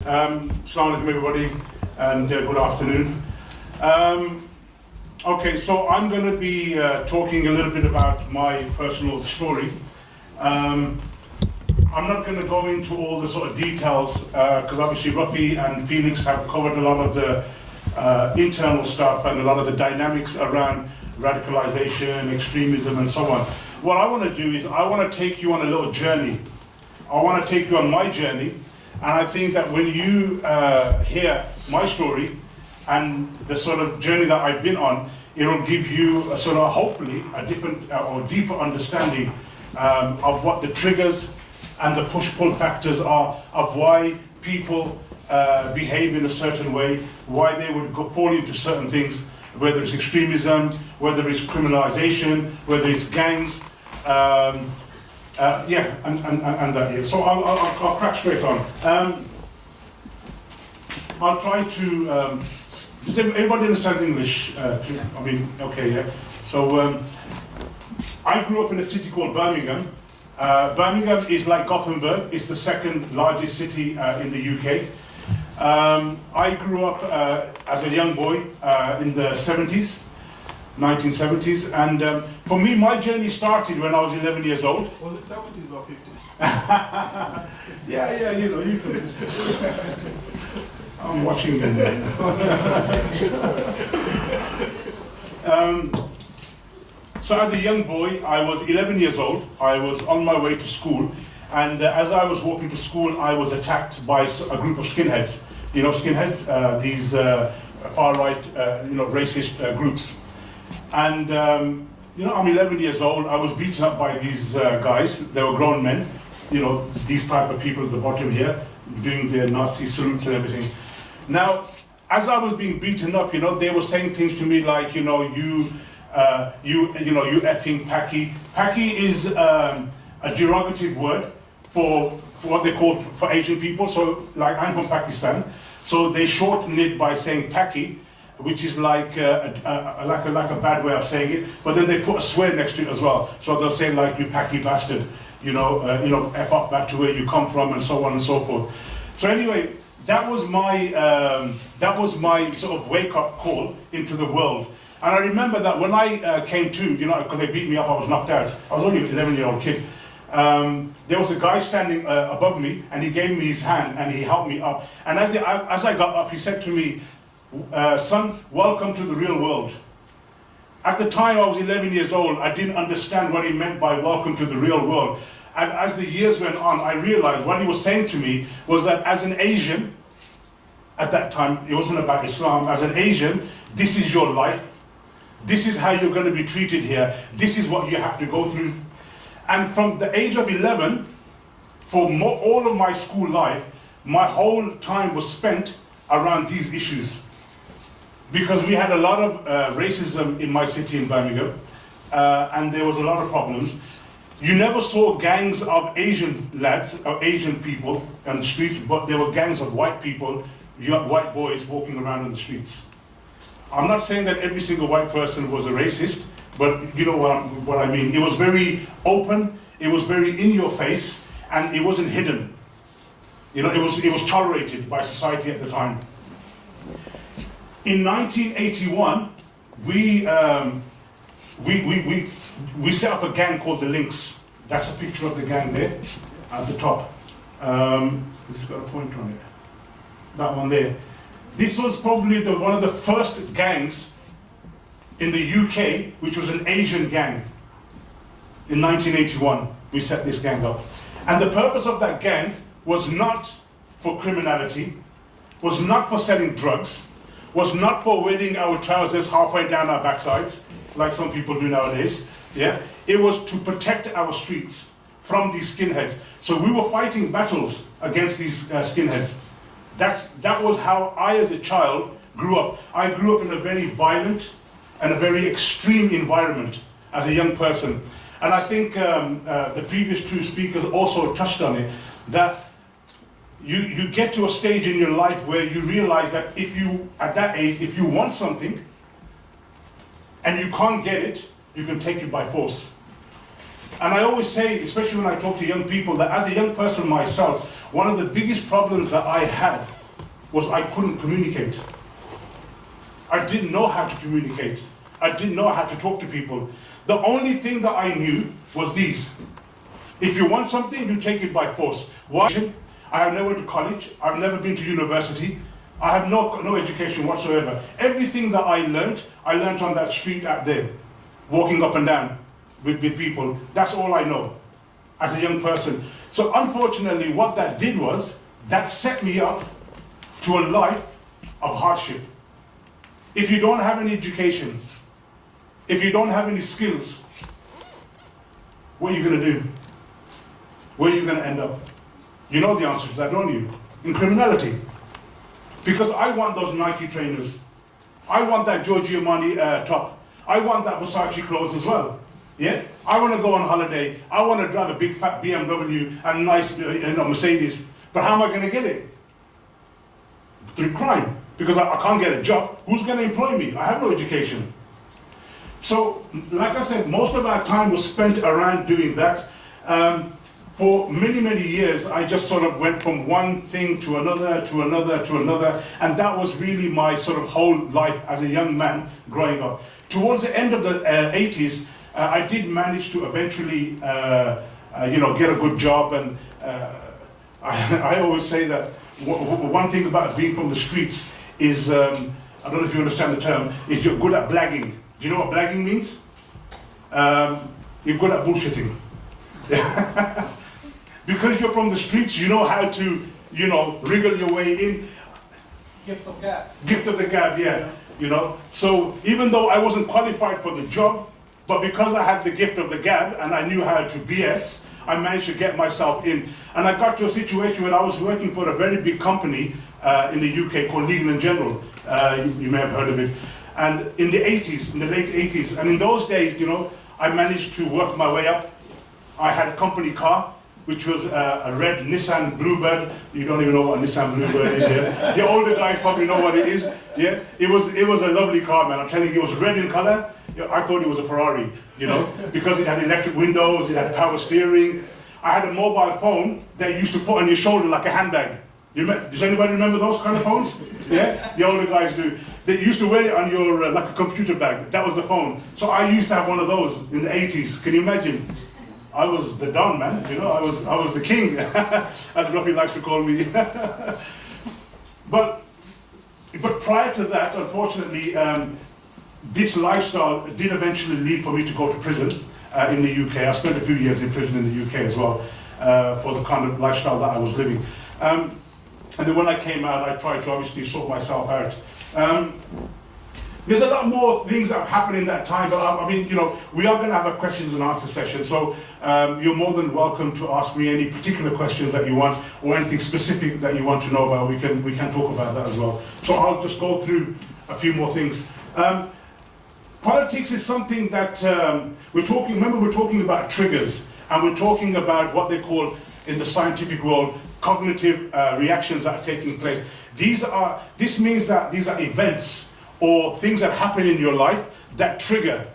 Assalamu alaikum everybody, and good afternoon. Okay, so I'm going to be talking a little bit about my personal story. I'm not going to go into all the sort of details, because obviously Rafi and Felix have covered a lot of the internal stuff and a lot of the dynamics around radicalization, extremism, and so on. What I want to do is I want to take you on a little journey. I want to take you on my journey, and I think that when you hear my story and the sort of journey that I've been on, it'll give you a sort of, hopefully, a different or deeper understanding of what the triggers and the push-pull factors are of why people behave in a certain way, why they would fall into certain things, whether it's extremism, whether it's criminalization, whether it's gangs, and that. Yeah. So I'll crack straight on. I'll try to. Does everybody understand English? I mean, okay, yeah. So I grew up in a city called Birmingham. Birmingham is like Gothenburg. It's the second largest city in the UK. I grew up as a young boy in the 1970s, and for me, my journey started when I was 11 years old. Was it 70s or 50s? Yeah, you know, you can. I'm watching you. So as a young boy, I was 11 years old. I was on my way to school, and as I was walking to school, I was attacked by a group of skinheads. You know, skinheads, these far-right, racist groups. And you know, I'm 11 years old. I was beaten up by these guys. They were grown men. You know, these type of people at the bottom here, doing their Nazi salutes and everything. Now, as I was being beaten up, you know, they were saying things to me like, you know, you effing Paki. Paki is a derogative word for what they call for Asian people. So, like, I'm from Pakistan, so they shorten it by saying Paki, which is like a bad way of saying it. But then they put a swear next to it as well. So they'll say like, you Paki bastard, f off back to where you come from, and so on and so forth. So anyway, that was my sort of wake-up call into the world. And I remember that when I came to, you know, because they beat me up, I was knocked out. I was only an 11-year-old kid. There was a guy standing above me, and he gave me his hand, and he helped me up. And as I got up, he said to me, son, welcome to the real world. At the time I was 11 years old, I didn't understand what he meant by welcome to the real world. And as the years went on, I realized what he was saying to me was that as an Asian, at that time, it wasn't about Islam, as an Asian, this is your life. This is how you're going to be treated here. This is what you have to go through. And from the age of 11, for all of my school life, my whole time was spent around these issues. Because we had a lot of racism in my city in Birmingham, and there was a lot of problems. You never saw gangs of Asian lads, or Asian people on the streets, but there were gangs of white people, white boys walking around in the streets. I'm not saying that every single white person was a racist, but you know what I mean. It was very open, it was very in your face, and it wasn't hidden. You know, it was tolerated by society at the time. In 1981, we set up a gang called the Lynx. That's a picture of the gang there at the top. This has got a pointer on it. That one there. This was probably one of the first gangs in the UK, which was an Asian gang. In 1981, we set this gang up. And the purpose of that gang was not for criminality, was not for selling drugs, was not for wearing our trousers halfway down our backsides, like some people do nowadays. Yeah, it was to protect our streets from these skinheads. So we were fighting battles against these skinheads. That was how I, as a child, grew up. I grew up in a very violent and a very extreme environment as a young person. And I think the previous two speakers also touched on it, that you get to a stage in your life where you realize that at that age, if you want something and you can't get it, you can take it by force. And I always say, especially when I talk to young people, that as a young person myself, one of the biggest problems that I had was I couldn't communicate. I didn't know how to communicate. I didn't know how to talk to people. The only thing that I knew was these. If you want something, you take it by force. Why? I have never been to college. I've never been to university. I have no education whatsoever. Everything that I learned on that street out there, walking up and down with people. That's all I know as a young person. So unfortunately, what that did was, that set me up to a life of hardship. If you don't have any education, if you don't have any skills, what are you going to do? Where are you going to end up? You know the answer to that, don't you? In criminality. Because I want those Nike trainers. I want that Giorgio Armani top. I want that Versace clothes as well. Yeah? I want to go on holiday. I want to drive a big fat BMW and a nice Mercedes. But how am I going to get it? Through crime. Because I can't get a job. Who's going to employ me? I have no education. So, like I said, most of our time was spent around doing that. For many, many years, I just sort of went from one thing to another, to another, to another, and that was really my sort of whole life as a young man growing up. Towards the end of the 80s, I did manage to eventually, get a good job, and I always say that one thing about being from the streets is, I don't know if you understand the term, is you're good at blagging. Do you know what blagging means? You're good at bullshitting. Because you're from the streets, you know how to, wriggle your way in. Gift of gab. Gift of the gab, yeah. So even though I wasn't qualified for the job, but because I had the gift of the gab and I knew how to BS, I managed to get myself in. And I got to a situation where I was working for a very big company in the UK called Legal & General. You may have heard of it. And in the 80s, in the late 80s, and in those days, I managed to work my way up. I had a company car, which was a red Nissan Bluebird. You don't even know what a Nissan Bluebird is yet. The older guys probably know what it is. Yeah, it was a lovely car, man. I'm telling you, it was red in color. I thought it was a Ferrari, because it had electric windows, it had power steering. I had a mobile phone that you used to put on your shoulder like a handbag. Does anybody remember those kind of phones? Yeah, the older guys do. They used to wear it on your like a computer bag. That was the phone. So I used to have one of those in the 80s. Can you imagine? I was the Don, man. I was the king, as Rafi likes to call me. But prior to that, unfortunately, this lifestyle did eventually lead for me to go to prison in the UK. I spent a few years in prison in the UK as well for the kind of lifestyle that I was living. And then when I came out, I tried to obviously sort myself out. There's a lot more things that have happened in that time, but we are going to have a questions and answer session, so you're more than welcome to ask me any particular questions that you want, or anything specific that you want to know about. We can talk about that as well. So I'll just go through a few more things. Politics is something that we're talking about triggers, and we're talking about what they call, in the scientific world, cognitive reactions that are taking place. This means that these are events or things that happen in your life that trigger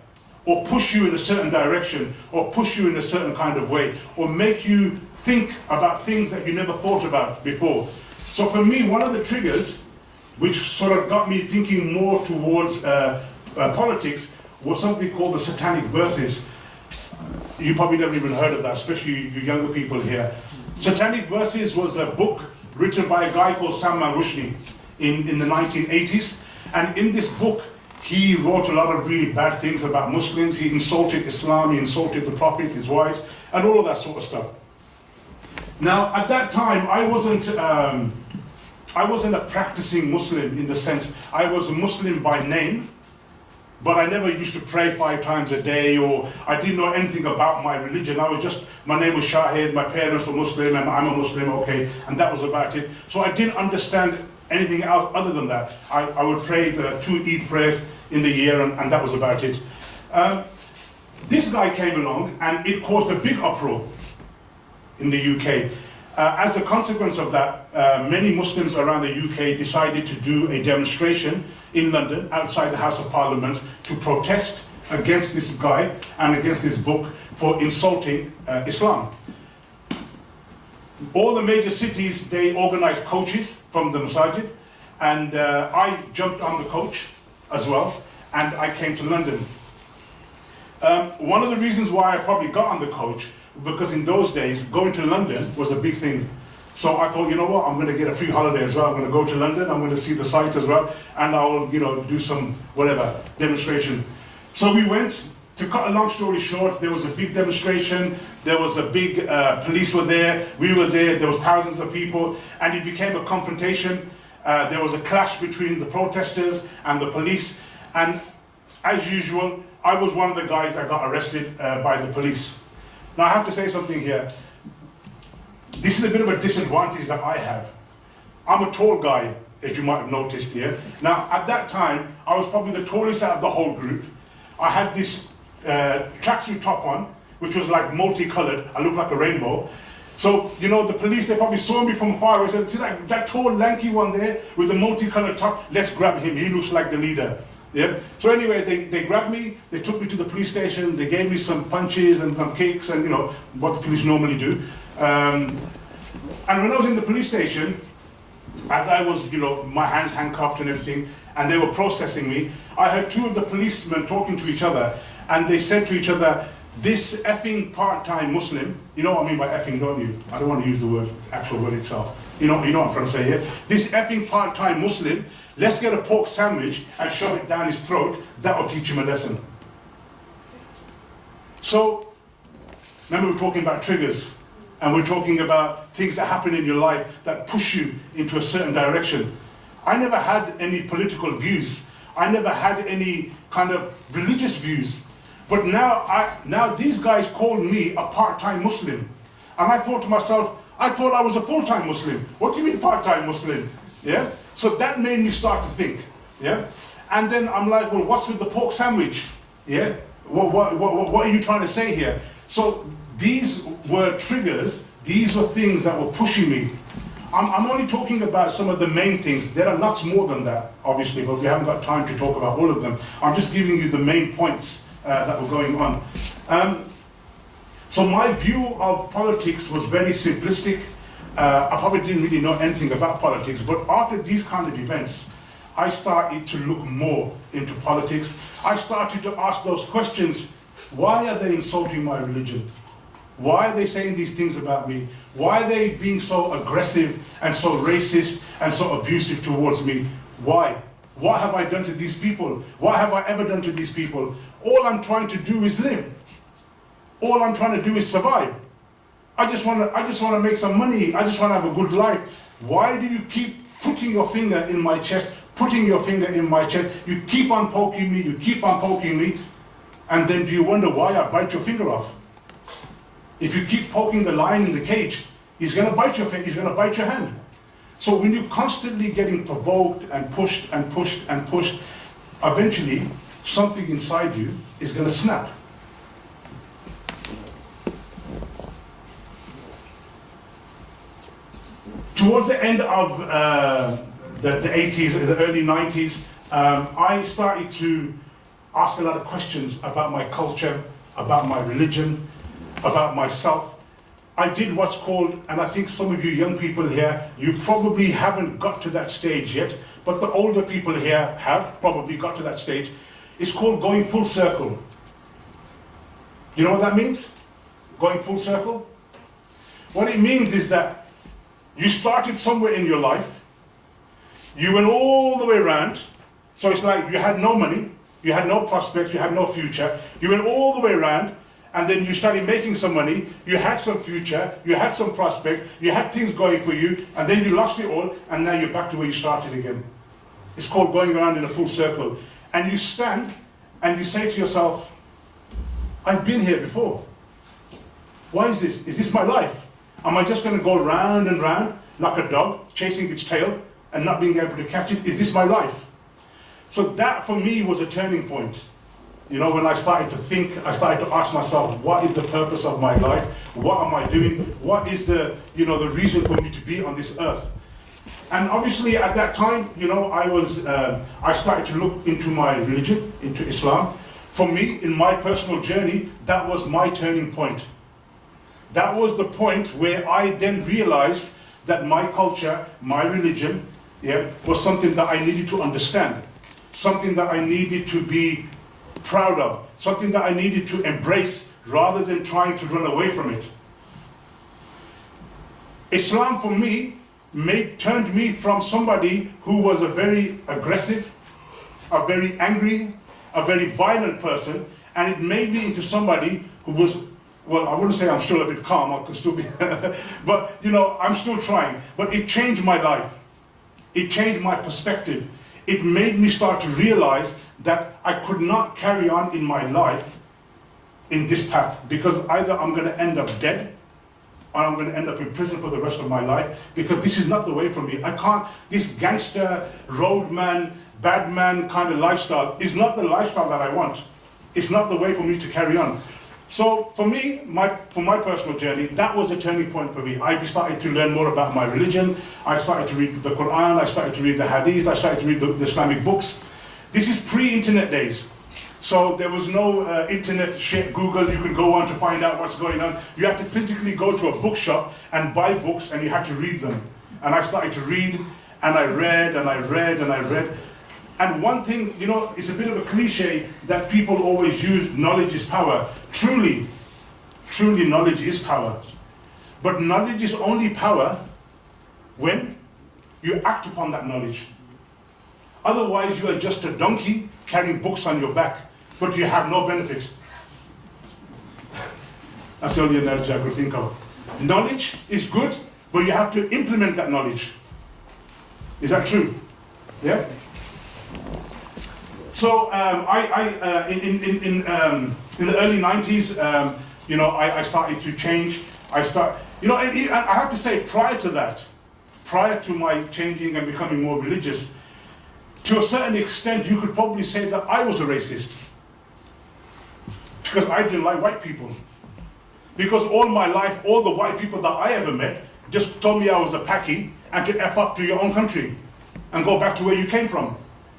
or push you in a certain direction or push you in a certain kind of way or make you think about things that you never thought about before. So for me, one of the triggers which sort of got me thinking more towards politics was something called the Satanic Verses. You probably never even heard of that, especially you younger people here. Satanic Verses was a book written by a guy called Salman Rushdie in the 1980s. And in this book, he wrote a lot of really bad things about Muslims. He insulted Islam, he insulted the Prophet, his wives, and all of that sort of stuff. Now, at that time, I wasn't a practicing Muslim in the sense, I was a Muslim by name, but I never used to pray 5 times a day, or I didn't know anything about my religion. My name was Shahid, my parents were Muslim, and I'm a Muslim, okay, and that was about it. So I didn't understand anything else other than that. I would pray the 2 Eid prayers in the year, and that was about it. This guy came along, and it caused a big uproar in the UK. As a consequence of that, many Muslims around the UK decided to do a demonstration in London, outside the House of Parliament, to protest against this guy and against this book for insulting Islam. All the major cities, they organized coaches from the masajid, And I jumped on the coach as well, and I came to London. One of the reasons why I probably got on the coach, because in those days, going to London was a big thing. So I thought, you know what, I'm going to get a free holiday as well. I'm going to go to London, I'm going to see the sights as well, and I'll, do some, whatever, demonstration. So we went. To cut a long story short, there was a big demonstration, there was a big, police were there, we were there was thousands of people, and it became a confrontation. There was a clash between the protesters and the police, and as usual, I was one of the guys that got arrested by the police. Now I have to say something here. This is a bit of a disadvantage that I have. I'm a tall guy, as you might have noticed here. Now at that time, I was probably the tallest out of the whole group. I had this tracksuit top on, which was like multicolored. I looked like a rainbow. So, the police, they probably saw me from far away. Said, see that tall, lanky one there with the multicolored top? Let's grab him. He looks like the leader. Yeah. So anyway, they grabbed me. They took me to the police station. They gave me some punches and some kicks and what the police normally do. And when I was in the police station, as I was, my hands handcuffed and everything, and they were processing me, I heard two of the policemen talking to each other. And they said to each other, this effing part-time Muslim, you know what I mean by effing, don't you? I don't want to use the actual word itself. You know what I'm trying to say here? This effing part-time Muslim, let's get a pork sandwich and shove it down his throat. That will teach him a lesson. So, remember we're talking about triggers, and we're talking about things that happen in your life that push you into a certain direction. I never had any political views. I never had any kind of religious views. But now these guys called me a part-time Muslim. And I thought to myself, I thought I was a full-time Muslim. What do you mean part-time Muslim? Yeah? So that made me start to think. Yeah? And then I'm like, well, what's with the pork sandwich? Yeah? What are you trying to say here? So these were triggers. These were things that were pushing me. I'm only talking about some of the main things. There are lots more than that, obviously, but we haven't got time to talk about all of them. I'm just giving you the main points that were going on. So my view of politics was very simplistic. I probably didn't really know anything about politics, but after these kind of events, I started to look more into politics. I started to ask those questions. Why are they insulting my religion? Why are they saying these things about me? Why are they being so aggressive and so racist and so abusive towards me? Why? What have I done to these people? What have I ever done to these people? All I'm trying to do is live. All I'm trying to do is survive. I just want to make some money. I just want to have a good life. Why do you keep putting your finger in my chest, putting your finger in my chest? You keep on poking me, you keep on poking me, and then do you wonder why I bite your finger off? If you keep poking the lion in the cage, he's going to bite your finger, he's going to bite your hand. So when you're constantly getting provoked and pushed and pushed and pushed, eventually something inside you is going to snap. Towards the end of the 80s, the early 90s, I started to ask a lot of questions about my culture, about my religion, about myself. I did what's called, and I think some of you young people here, you probably haven't got to that stage yet, but the older people here have probably got to that stage. It's called going full circle. You know what that means? Going full circle? What it means is that you started somewhere in your life, you went all the way around, so it's like you had no money, you had no prospects, you had no future, you went all the way around, and then you started making some money, you had some future, you had some prospects, you had things going for you, and then you lost it all, and now you're back to where you started again. It's called going around in a full circle. And you stand, and you say to yourself, I've been here before. Why is this? Is this my life? Am I just going to go round and round like a dog, chasing its tail, and not being able to catch it? Is this my life? So that, for me, was a turning point. You know, when I started to think, I started to ask myself, what is the purpose of my life? What am I doing? What is the reason for me to be on this earth? And obviously at that time, I started to look into my religion, into Islam. For me, in my personal journey, that was my turning point. That was the point where I then realized that my culture, my religion, yeah, was something that I needed to understand, something that I needed to be proud of, something that I needed to embrace rather than trying to run away from it. Islam for me turned me from somebody who was a very aggressive, a very angry, a very violent person, and it made me into somebody who was, well, I wouldn't say I'm still a bit calm, I could still be, but you know, I'm still trying. But it changed my life. It changed my perspective. It made me start to realize that I could not carry on in my life in this path, because either I'm going to end up dead or I'm going to end up in prison for the rest of my life, because this is not the way for me. I can't, this gangster, roadman, bad man kind of lifestyle is not the lifestyle that I want. It's not the way for me to carry on. So for me, for my personal journey, that was a turning point for me. I started to learn more about my religion. I started to read the Quran, I started to read the Hadith, I started to read the Islamic books. This is pre-internet days. So there was no internet shit, Google, you could go on to find out what's going on. You had to physically go to a bookshop and buy books, and you had to read them. And I started to read, and I read, and I read, and I read. And one thing, you know, it's a bit of a cliche that people always use, knowledge is power. Truly, truly knowledge is power. But knowledge is only power when you act upon that knowledge. Otherwise, you are just a donkey carrying books on your back, but you have no benefit. That's the only analogy I could think of. Knowledge is good, but you have to implement that knowledge. Is that true? Yeah? So in the early 90s, you know, I started to change. You know, and I have to say, prior to that, prior to my changing and becoming more religious, to a certain extent, you could probably say that I was a racist. Because I didn't like white people. Because all my life, all the white people that I ever met just told me I was a Paki and to F up to your own country and go back to where you came from.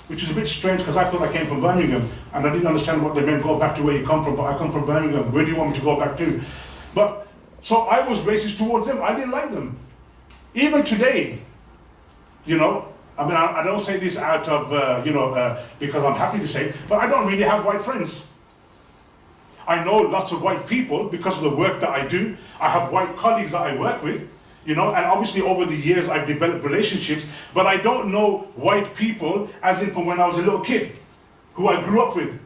Which is a bit strange, because I thought I came from Birmingham and I didn't understand what they meant, go back to where you come from, but I come from Birmingham, where do you want me to go back to? But, so I was racist towards them, I didn't like them. Even today, you know, I mean, I don't say this out of, you know, because I'm happy to say it, but I don't really have white friends. I know lots of white people because of the work that I do. I have white colleagues that I work with, you know, and obviously over the years I've developed relationships, but I don't know white people as in from when I was a little kid, who I grew up with,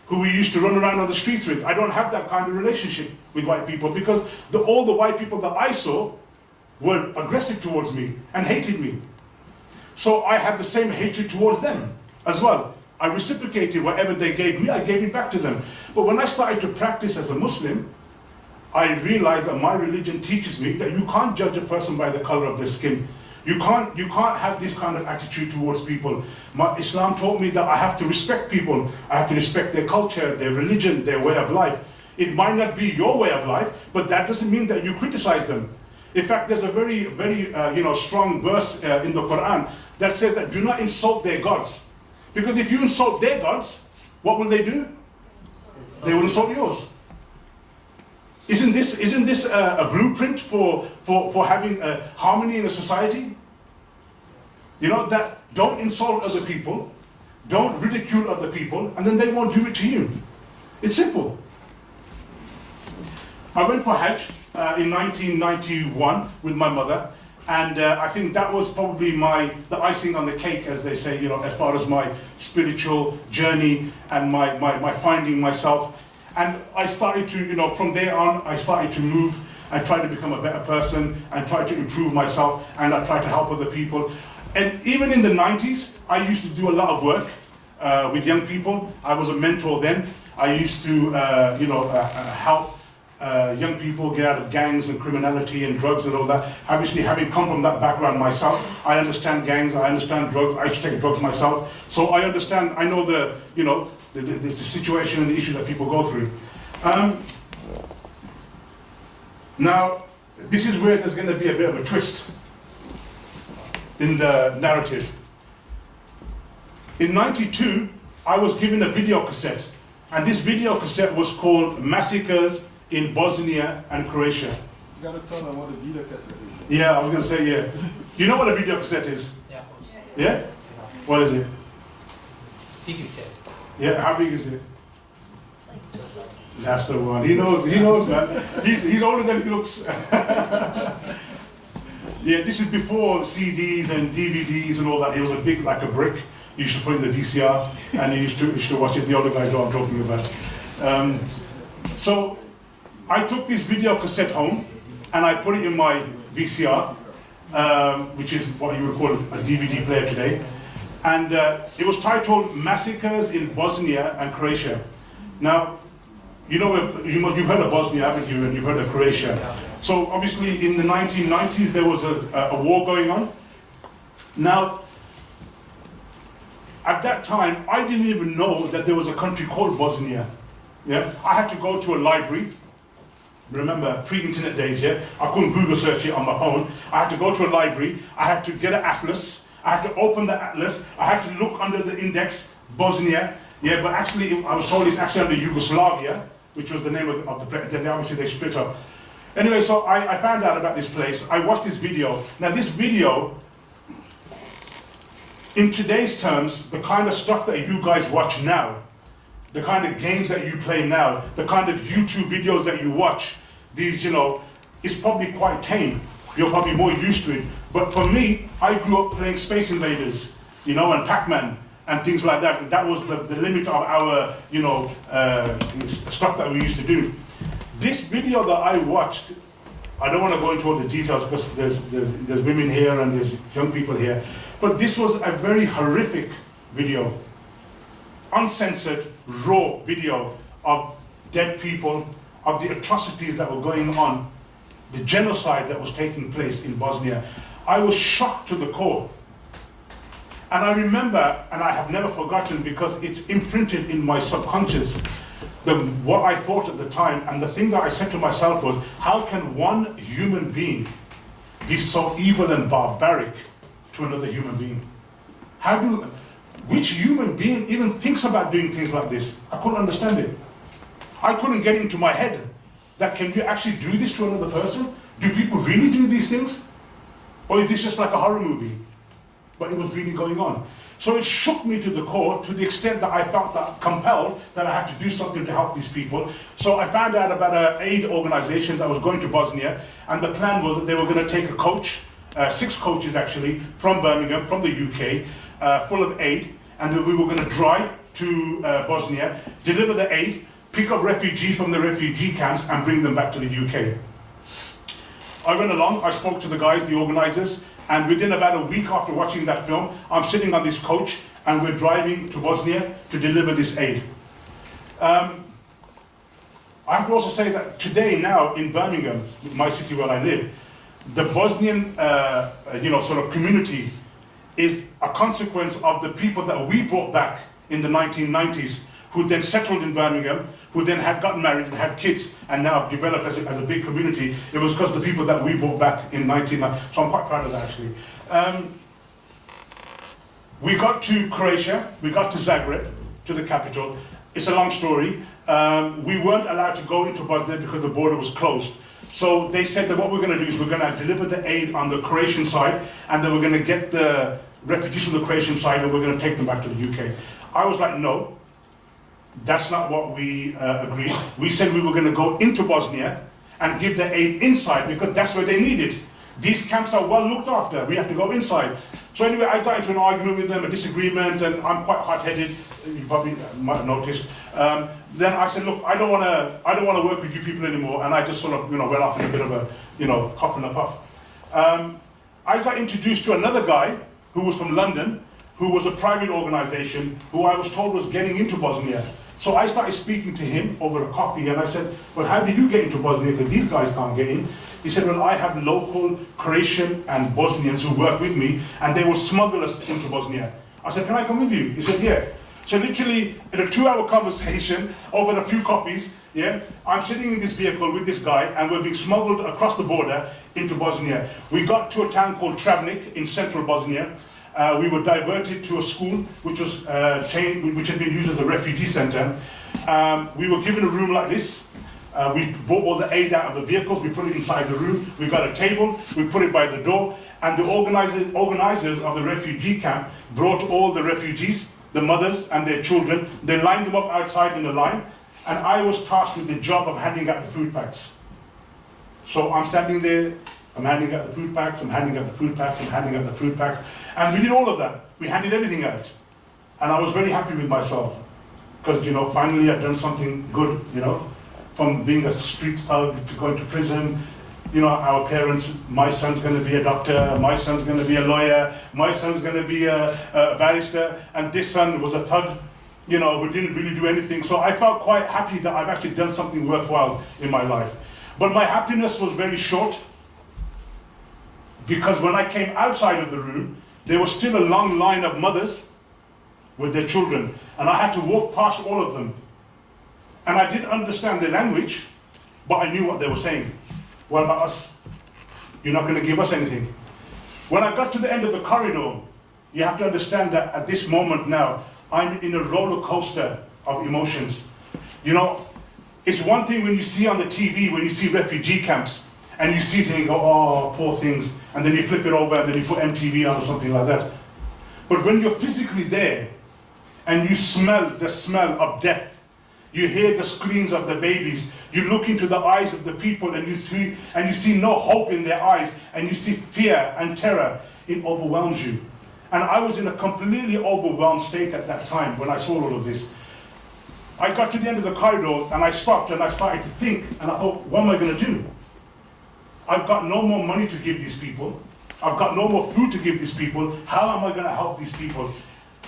who we used to run around on the streets with. I don't have that kind of relationship with white people, because all the white people that I saw were aggressive towards me and hated me. So I had the same hatred towards them as well. I reciprocated whatever they gave me, I gave it back to them. But when I started to practice as a Muslim, I realized that my religion teaches me that you can't judge a person by the color of their skin. You can't have this kind of attitude towards people. Islam taught me that I have to respect people. I have to respect their culture, their religion, their way of life. It might not be your way of life, but that doesn't mean that you criticize them. In fact, there's a very, very you know, strong verse in the Quran that says that do not insult their gods. Because if you insult their gods, what will they do? They will insult yours. Isn't this a blueprint for having harmony in a society? You know, that don't insult other people, don't ridicule other people, and then they won't do it to you. It's simple. I went for Hajj in 1991 with my mother, and I think that was probably the icing on the cake, as they say, you know, as far as my spiritual journey and my finding myself. And I started to, you know, from there on, I started to move and try to become a better person and try to improve myself, and I tried to help other people. And even in the 90s, I used to do a lot of work with young people. I was a mentor then. I used to, you know, help young people get out of gangs and criminality and drugs and all that. Obviously, having come from that background myself, I understand gangs, I understand drugs, I used to take drugs myself. So I understand, I know the, you know, the situation and the issues that people go through. Now, this is where there's going to be a bit of a twist in the narrative. In '92, I was given a video cassette, and this video cassette was called Massacres in Bosnia and Croatia. You gotta tell them what a video cassette is. Yeah, I was going to say, yeah. Do you know what a video cassette is? Yeah. Yeah? What is it? Figurative. Yeah, how big is it? That's the one. He knows, man. He's older than he looks. Yeah, this is before CDs and DVDs and all that. He was a big, like a brick. You used to put in the VCR, and you used to watch it. The older guys know what I'm talking about. So I took this video cassette home, and I put it in my VCR, which is what you would call a DVD player today. And it was titled Massacres in Bosnia and Croatia. Now, you know, you've heard of Bosnia, haven't you? And you've heard of Croatia. So obviously in the 1990s, there was a war going on. Now, at that time, I didn't even know that there was a country called Bosnia. Yeah, I had to go to a library. Remember, pre-internet days, yeah? I couldn't Google search it on my phone. I had to go to a library. I had to get an atlas. I had to open the atlas. I had to look under the index, Bosnia. Yeah, but actually, I was told it's actually under Yugoslavia, which was the name of the place. Then obviously they split up. Anyway, so I found out about this place. I watched this video. Now this video, in today's terms, the kind of stuff that you guys watch now, the kind of games that you play now, the kind of YouTube videos that you watch, these, you know, it's probably quite tame. You're probably more used to it. But for me, I grew up playing Space Invaders, you know, and Pac-Man and things like that. That was the limit of our, you know, stuff that we used to do. This video that I watched, I don't want to go into all the details because there's women here and there's young people here, but this was a very horrific video. Uncensored, raw video of dead people, of the atrocities that were going on, the genocide that was taking place in Bosnia. I was shocked to the core. And I remember, and I have never forgotten because it's imprinted in my subconscious, what I thought at the time, and the thing that I said to myself was, how can one human being be so evil and barbaric to another human being? Which human being even thinks about doing things like this? I couldn't understand it. I couldn't get into my head that can you actually do this to another person? Do people really do these things? Or is this just like a horror movie? But it was really going on. So it shook me to the core to the extent that I felt that compelled that I had to do something to help these people. So I found out about an aid organization that was going to Bosnia, and the plan was that they were going to take a coach, 6 coaches actually, from Birmingham, from the UK, full of aid, and we were going to drive to Bosnia, deliver the aid, pick up refugees from the refugee camps and bring them back to the UK. I went along, I spoke to the guys, the organizers, and within about a week after watching that film, I'm sitting on this coach and we're driving to Bosnia to deliver this aid. I have to also say that today now in Birmingham, my city where I live, the Bosnian sort of community is a consequence of the people that we brought back in the 1990s, who then settled in Birmingham, who then had gotten married and had kids, and now have developed as a big community. It was because of the people that we brought back in 1990. So I'm quite proud of that, actually. We got to Croatia, we got to Zagreb, to the capital. It's a long story. We weren't allowed to go into Bosnia because the border was closed. So they said that what we're going to do is we're going to deliver the aid on the Croatian side, and then we're going to get the refugees from the Croatian side, and we're going to take them back to the UK. I was like, no. That's not what we agreed. We said we were going to go into Bosnia and give the aid inside because that's where they need it. These camps are well looked after. We have to go inside. So anyway, I got into an argument with them, a disagreement, and I'm quite hard-headed. You probably might have noticed. Then I said, look, I don't want to work with you people anymore, and I just sort of, went off in a bit of a, huff and a puff. I got introduced to another guy who was from London, who was a private organization, who I was told was getting into Bosnia. So I started speaking to him over a coffee, and I said, well, how did you get into Bosnia? Because these guys can't get in. He said, well, I have local Croatian and Bosnians who work with me, and they will smuggle us into Bosnia. I said, can I come with you? He said, yeah. So literally, in a 2-hour conversation over a few coffees, yeah, I'm sitting in this vehicle with this guy, and we're being smuggled across the border into Bosnia. We got to a town called Travnik in central Bosnia. We were diverted to a school which had been used as a refugee center. We were given a room like this. We brought all the aid out of the vehicles, we put it inside the room, we got a table, we put it by the door, and the organizers of the refugee camp brought all the refugees, the mothers and their children, they lined them up outside in a line, and I was tasked with the job of handing out the food packs. So I'm standing there, I'm handing out the food packs, I'm handing out the food packs, I'm handing out the food packs, and we did all of that. We handed everything out. And I was very happy with myself, because, you know, finally I'd done something good, you know, from being a street thug to going to prison. You know, our parents, my son's going to be a doctor, my son's going to be a lawyer, my son's going to be a barrister, and this son was a thug, you know, who didn't really do anything. So I felt quite happy that I've actually done something worthwhile in my life. But my happiness was very short, because when I came outside of the room, there was still a long line of mothers with their children, and I had to walk past all of them. And I didn't understand their language, but I knew what they were saying. What about us? You're not going to give us anything. When I got to the end of the corridor, you have to understand that at this moment now, I'm in a roller coaster of emotions. You know, it's one thing when you see on the TV, when you see refugee camps, and you see it and you go, oh, poor things, and then you flip it over and then you put MTV on or something like that. But when you're physically there, and you smell the smell of death, you hear the screams of the babies, you look into the eyes of the people and you see no hope in their eyes, and you see fear and terror, it overwhelms you. And I was in a completely overwhelmed state at that time when I saw all of this. I got to the end of the corridor and I stopped and I started to think, and I thought, what am I going to do? I've got no more money to give these people. I've got no more food to give these people. How am I going to help these people?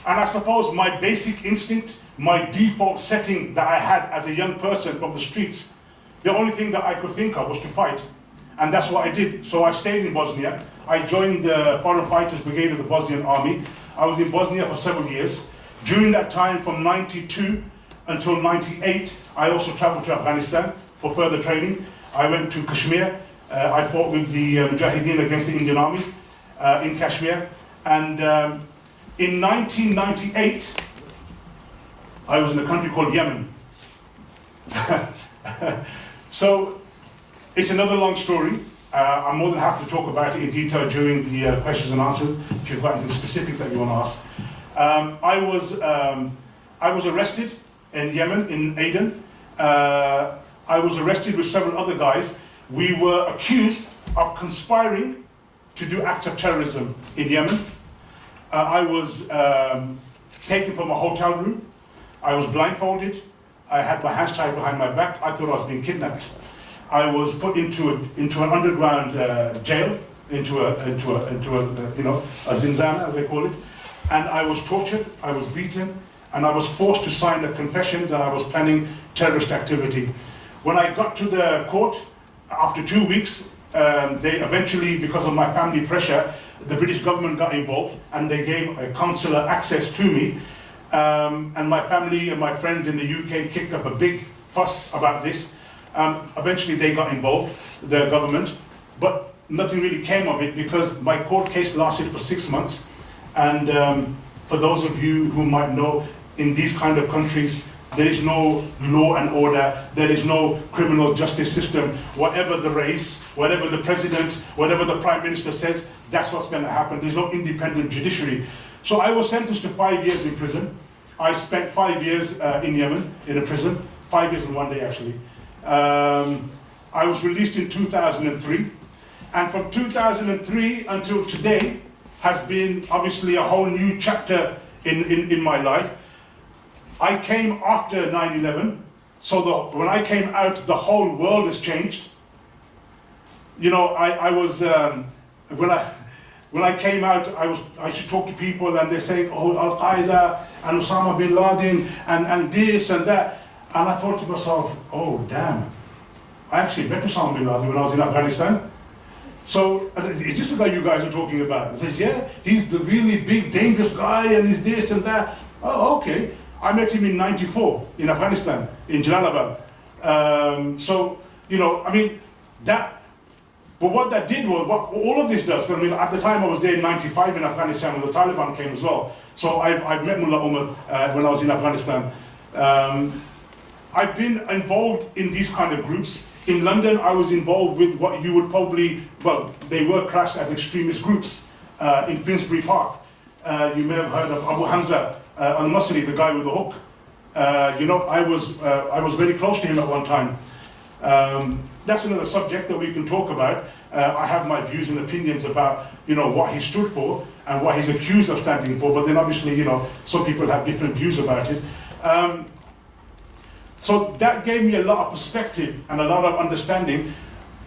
And I suppose my basic instinct, my default setting that I had as a young person from the streets, the only thing that I could think of was to fight. And that's what I did. So I stayed in Bosnia. I joined the Foreign Fighters Brigade of the Bosnian Army. I was in Bosnia for several years. During that time, from 92 until 98, I also traveled to Afghanistan for further training. I went to Kashmir. I fought with the Mujahideen against the Indian Army in Kashmir. And in 1998, I was in a country called Yemen. So it's another long story. I'm more than happy to talk about it in detail during the questions and answers, if you've got anything specific that you want to ask. I was arrested in Yemen, in Aden. I was arrested with several other guys. We were accused of conspiring to do acts of terrorism in Yemen. I was taken from a hotel room. I was blindfolded. I had my hands tied behind my back. I thought I was being kidnapped. I was put into an underground jail, into a zinzana, as they call it. And I was tortured, I was beaten, and I was forced to sign a confession that I was planning terrorist activity. When I got to the court, after 2 weeks, they eventually, because of my family pressure, the British government got involved and they gave consular access to me. And my family and my friends in the UK kicked up a big fuss about this. Eventually they got involved, the government, but nothing really came of it because my court case lasted for 6 months. And for those of you who might know, in these kind of countries, there is no law and order, there is no criminal justice system. Whatever the race, whatever the president, whatever the prime minister says, that's what's going to happen. There's no independent judiciary. So I was sentenced to 5 years in prison. I spent 5 years in Yemen, in a prison, 5 years and 1 day actually. I was released in 2003. And from 2003 until today has been obviously a whole new chapter in my life. I came after 9/11, so when I came out, the whole world has changed. You know, I was when I came out, I should talk to people, and they say, oh, Al Qaeda and Osama bin Laden and this and that, and I thought to myself, oh damn, I actually met Osama bin Laden when I was in Afghanistan. So is this the guy you guys are talking about? I said, yeah, he's the really big, dangerous guy, and he's this and that. Oh, okay. I met him in '94 in Afghanistan, in Jalalabad. So, you know, I mean, that, but what that did was, what all of this does, I mean, at the time I was there in '95 in Afghanistan when the Taliban came as well. So I've met Mullah Omar when I was in Afghanistan. I've been involved in these kind of groups. In London, I was involved with what you would probably, well, they were classed as extremist groups in Finsbury Park. You may have heard of Abu Hamza al-Masri, the guy with the hook. You know, I was very close to him at one time. That's another subject that we can talk about. I have my views and opinions about, you know, what he stood for and what he's accused of standing for, but then obviously, you know, some people have different views about it. So that gave me a lot of perspective and a lot of understanding.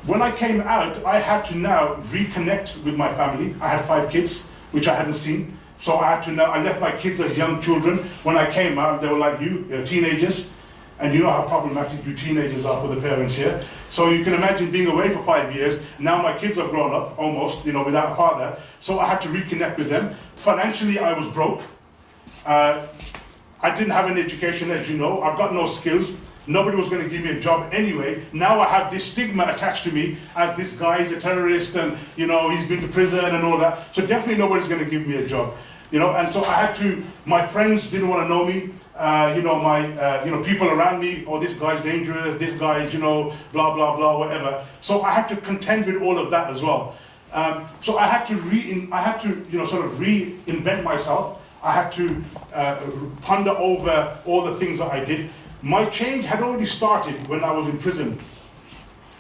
When I came out, I had to now reconnect with my family. I had 5 kids, which I hadn't seen. So I had to now, I left my kids as young children. When I came out, they were like you, they're teenagers. And you know how problematic you teenagers are for the parents here. So you can imagine being away for 5 years. Now my kids are grown up, almost, you know, without a father. So I had to reconnect with them. Financially, I was broke. I didn't have an education, as you know. I've got no skills. Nobody was going to give me a job anyway. Now I have this stigma attached to me as this guy is a terrorist and, you know, he's been to prison and all that. So definitely nobody's going to give me a job. You know, and so I had to, my friends didn't want to know me. You know, you know, people around me, oh, this guy's dangerous, this guy's, you know, blah, blah, blah, whatever. So I had to contend with all of that as well. So I had to, you know, sort of reinvent myself. I had to ponder over all the things that I did. My change had already started when I was in prison.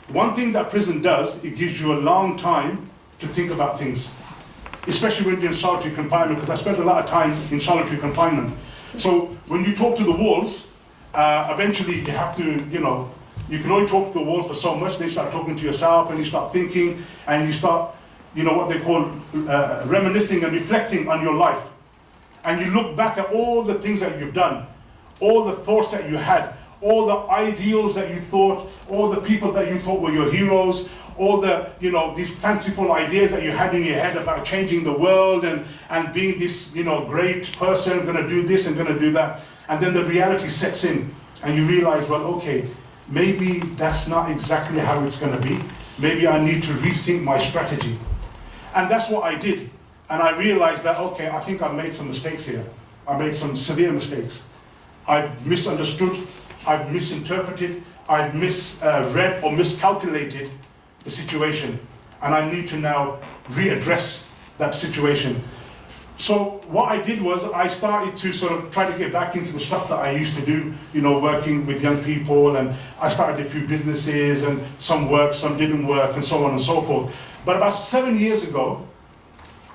One thing that prison does, it gives you a long time to think about things, especially when you're in solitary confinement, because I spent a lot of time in solitary confinement. So when you talk to the walls, eventually you have to, you know, you can only talk to the walls for so much. Then you start talking to yourself and you start thinking and you start, you know, what they call reminiscing and reflecting on your life. And you look back at all the things that you've done, all the thoughts that you had, all the ideals that you thought, all the people that you thought were your heroes, all the, you know, these fanciful ideas that you had in your head about changing the world and being this, you know, great person, gonna do this and gonna do that. And then the reality sets in and you realize, well, okay, maybe that's not exactly how it's gonna be. Maybe I need to rethink my strategy. And that's what I did. And I realized that, okay, I think I've made some mistakes here. I made some severe mistakes. I've misunderstood, I've misinterpreted, I've misread or miscalculated the situation. And I need to now readdress that situation. So what I did was I started to sort of try to get back into the stuff that I used to do, you know, working with young people, and I started a few businesses and some worked, some didn't work, and so on and so forth. But about 7 years ago,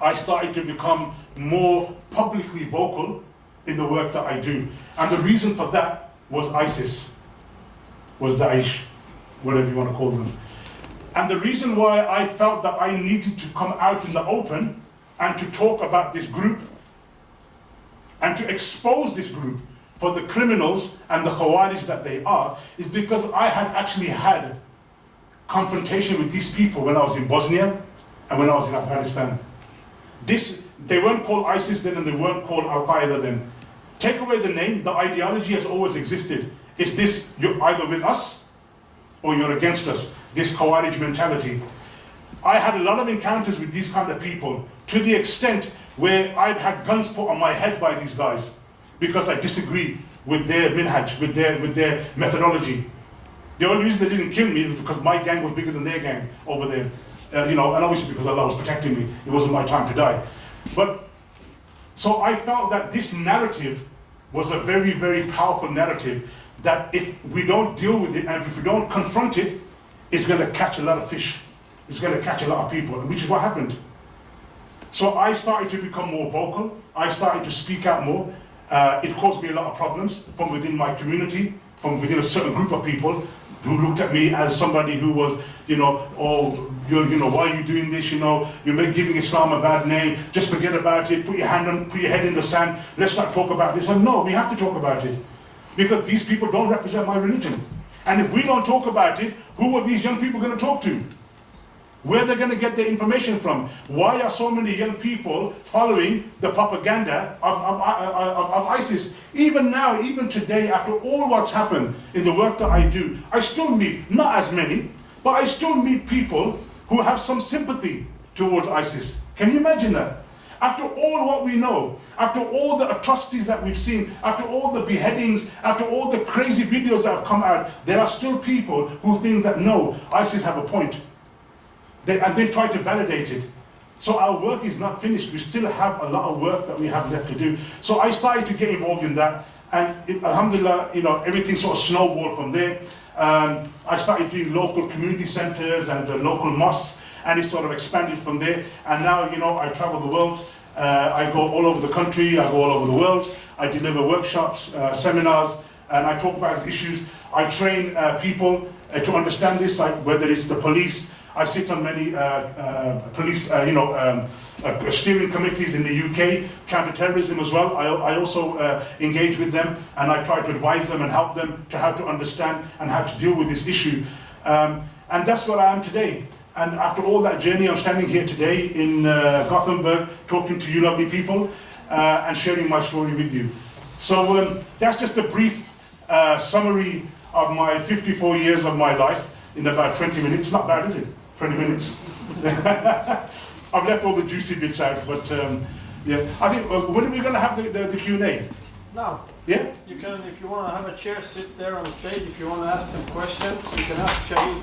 I started to become more publicly vocal in the work that I do. And the reason for that was ISIS, was Daesh, whatever you want to call them. And the reason why I felt that I needed to come out in the open and to talk about this group and to expose this group for the criminals and the Khawarij that they are is because I had actually had confrontation with these people when I was in Bosnia and when I was in Afghanistan. They weren't called ISIS then and they weren't called Al-Qaeda then. Take away the name, the ideology has always existed. It's this, you're either with us or you're against us, this Khawarij mentality. I had a lot of encounters with these kind of people to the extent where I'd had guns put on my head by these guys because I disagree with their minhaj, with their methodology. The only reason they didn't kill me is because my gang was bigger than their gang over there. You know, and obviously because Allah was protecting me, it wasn't my time to die. But, so I felt that this narrative was a very, very powerful narrative that if we don't deal with it and if we don't confront it, it's going to catch a lot of fish. It's going to catch a lot of people, which is what happened. So I started to become more vocal. I started to speak out more. It caused me a lot of problems from within my community, from within a certain group of people who looked at me as somebody who was, you know, oh, you know, why are you doing this? You know, you're giving Islam a bad name. Just forget about it. Put your head in the sand. Let's not talk about this. And no, we have to talk about it because these people don't represent my religion. And if we don't talk about it, who are these young people going to talk to? Where they're going to get their information from? Why are so many young people following the propaganda of ISIS? Even now, even today, after all what's happened in the work that I do, I still meet, not as many, but I still meet people who have some sympathy towards ISIS. Can you imagine that? After all what we know, after all the atrocities that we've seen, after all the beheadings, after all the crazy videos that have come out, there are still people who think that no, ISIS have a point. And they try to validate it. So our work is not finished. We still have a lot of work that we have left to do. So I started to get involved in that, and alhamdulillah, everything sort of snowballed from there. I started doing local community centers and the local mosques, and it sort of expanded from there. And now, I travel the world. I go all over the country, I go all over the world. I deliver workshops, seminars, and I talk about these issues. I train people to understand this, like whether it's the police. I sit on many police, steering committees in the UK, counter-terrorism as well. I also engage with them, and I try to advise them and help them to how to understand and how to deal with this issue. And that's where I am today. And after all that journey, I'm standing here today in Gothenburg, talking to you lovely people, and sharing my story with you. So that's just a brief summary of my 54 years of my life in about 20 minutes. Not bad, is it? 20 minutes. I've left all the juicy bits out, but yeah. I think, when are we going to have the Q&A? Now, Yeah? you can, if you want to have a chair, sit there on the stage. If you want to ask some questions, you can ask Shahid.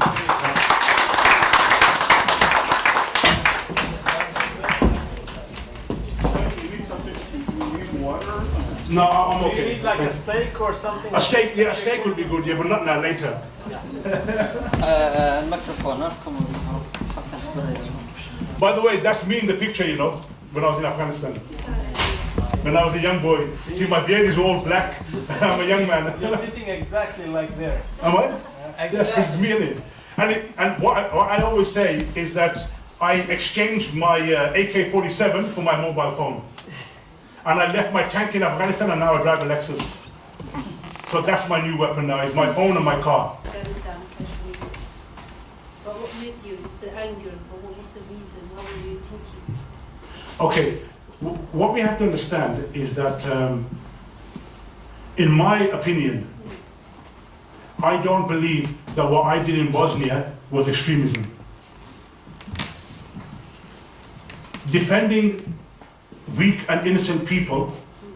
No, I'm Do you okay. need like a steak or something? A steak, yeah, a steak would be good, yeah, but not now, later. Mikrofoner kommer vi ha. By the way, that's me in the picture, when I was in Afghanistan. When I was a young boy. See, my beard is all black. I'm a young man. You're sitting exactly like there. Am I? Yes, this is me in it. And what I always say is that I exchanged my AK-47 for my mobile phone. And I left my tank in Afghanistan, and now I drive a Lexus. So that's my new weapon now, is my phone and my car. But what made you? Is the anger, or what was the reason? How were you thinking? Okay, what we have to understand is that, in my opinion, I don't believe that what I did in Bosnia was extremism. Defending weak and innocent people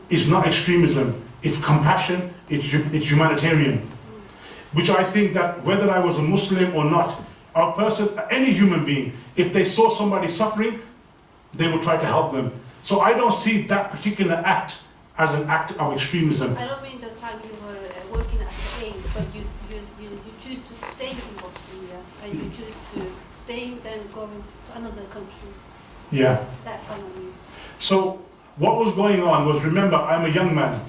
is not extremism. It's compassion, it's humanitarian. Which I think that whether I was a Muslim or not, a person, any human being, if they saw somebody suffering, they would try to help them. So I don't see that particular act as an act of extremism. I don't mean the time you were working at the aid, but you choose to stay in Bosnia, and you choose to stay, then go to another country. Yeah. That time of you. So what was going on was, remember, I'm a young man.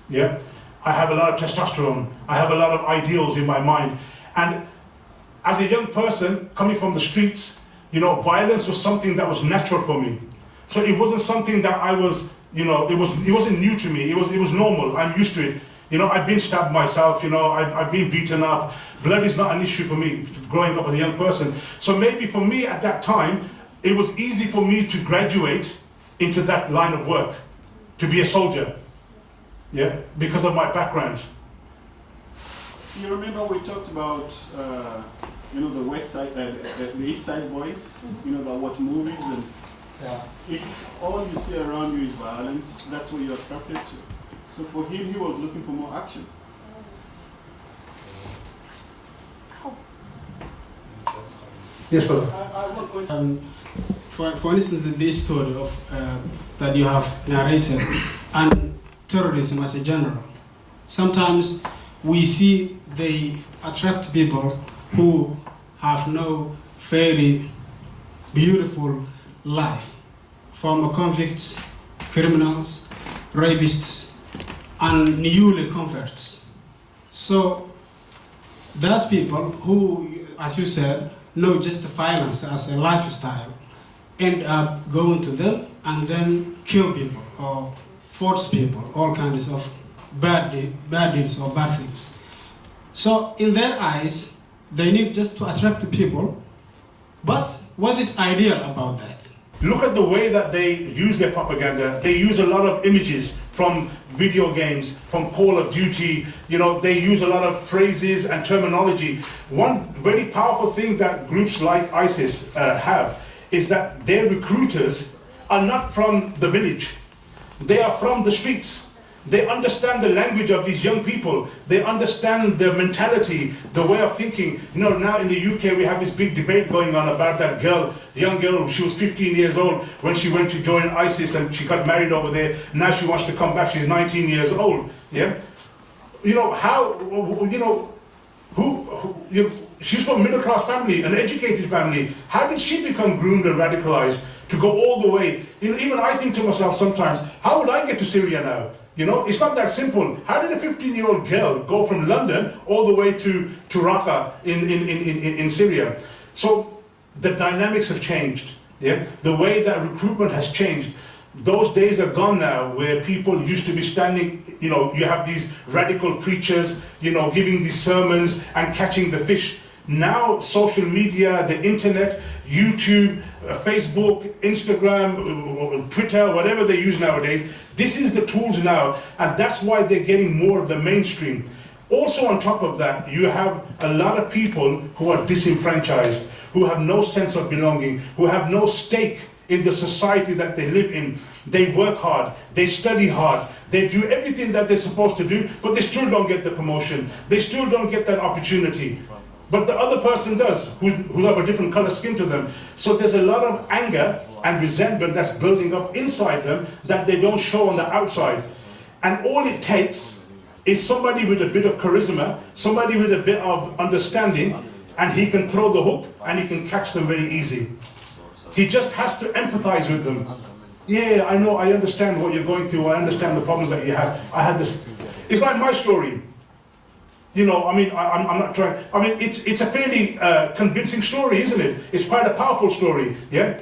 Yeah. I have a lot of testosterone. I have a lot of ideals in my mind. And as a young person coming from the streets, violence was something that was natural for me. So it wasn't something that I was, it wasn't new to me. It was normal. I'm used to it. I've been stabbed myself. I've been beaten up. Blood is not an issue for me growing up as a young person. So maybe for me at that time, it was easy for me to graduate into that line of work, to be a soldier. Yeah, because of my background. You remember we talked about, the West Side, the East Side boys, that watch movies, and if all you see around you is violence, that's what you're attracted to. So for him, he was looking for more action. Yes, brother. For instance, this story of that you have narrated, and terrorism as a general, sometimes we see they attract people who have no very beautiful life, former convicts, criminals, rapists, and newly converts. So that people who, as you said, know just the violence as a lifestyle, end up going to them and then kill people or force people, all kinds of bad deeds or bad things. So in their eyes, they need just to attract the people. But what is ideal about that? Look at the way that they use their propaganda. They use a lot of images from video games, from Call of Duty. They use a lot of phrases and terminology. One very powerful thing that groups like ISIS have is that their recruiters are not from the village. They are from the streets. They understand the language of these young people. They understand the mentality, the way of thinking. You know, now in the UK we have this big debate going on about that girl, the young girl, she was 15 years old when she went to join ISIS and she got married over there. Now she wants to come back, she's 19 years old. Yeah? You know, how, you know, she's from a middle class family, an educated family. How did she become groomed and radicalized to go all the way? You know, even I think to myself sometimes, how would I get to Syria now? You know, it's not that simple. How did a 15-year-old girl go from London all the way to Raqqa in Syria? So the dynamics have changed. Yeah? The way that recruitment has changed. Those days are gone now where people used to be standing, you know, you have these radical preachers, you know, giving these sermons and catching the fish. Now social media, the internet, YouTube, Facebook, Instagram, Twitter, whatever they use nowadays, this is the tools now, and that's why they're getting more of the mainstream. Also on top of that, you have a lot of people who are disenfranchised, who have no sense of belonging, who have no stake in the society that they live in. They work hard, they study hard, they do everything that they're supposed to do, but they still don't get the promotion. They still don't get that opportunity. But the other person does, who have a different color skin to them. So there's a lot of anger and resentment that's building up inside them that they don't show on the outside. And all it takes is somebody with a bit of charisma, somebody with a bit of understanding, and he can throw the hook and he can catch them very easy. He just has to empathize with them. Yeah, I know, I understand what you're going through, I understand the problems that you have. I had this. It's like my story. You know, I mean, I'm not trying, I mean, it's a fairly convincing story, isn't it? It's quite a powerful story, yeah?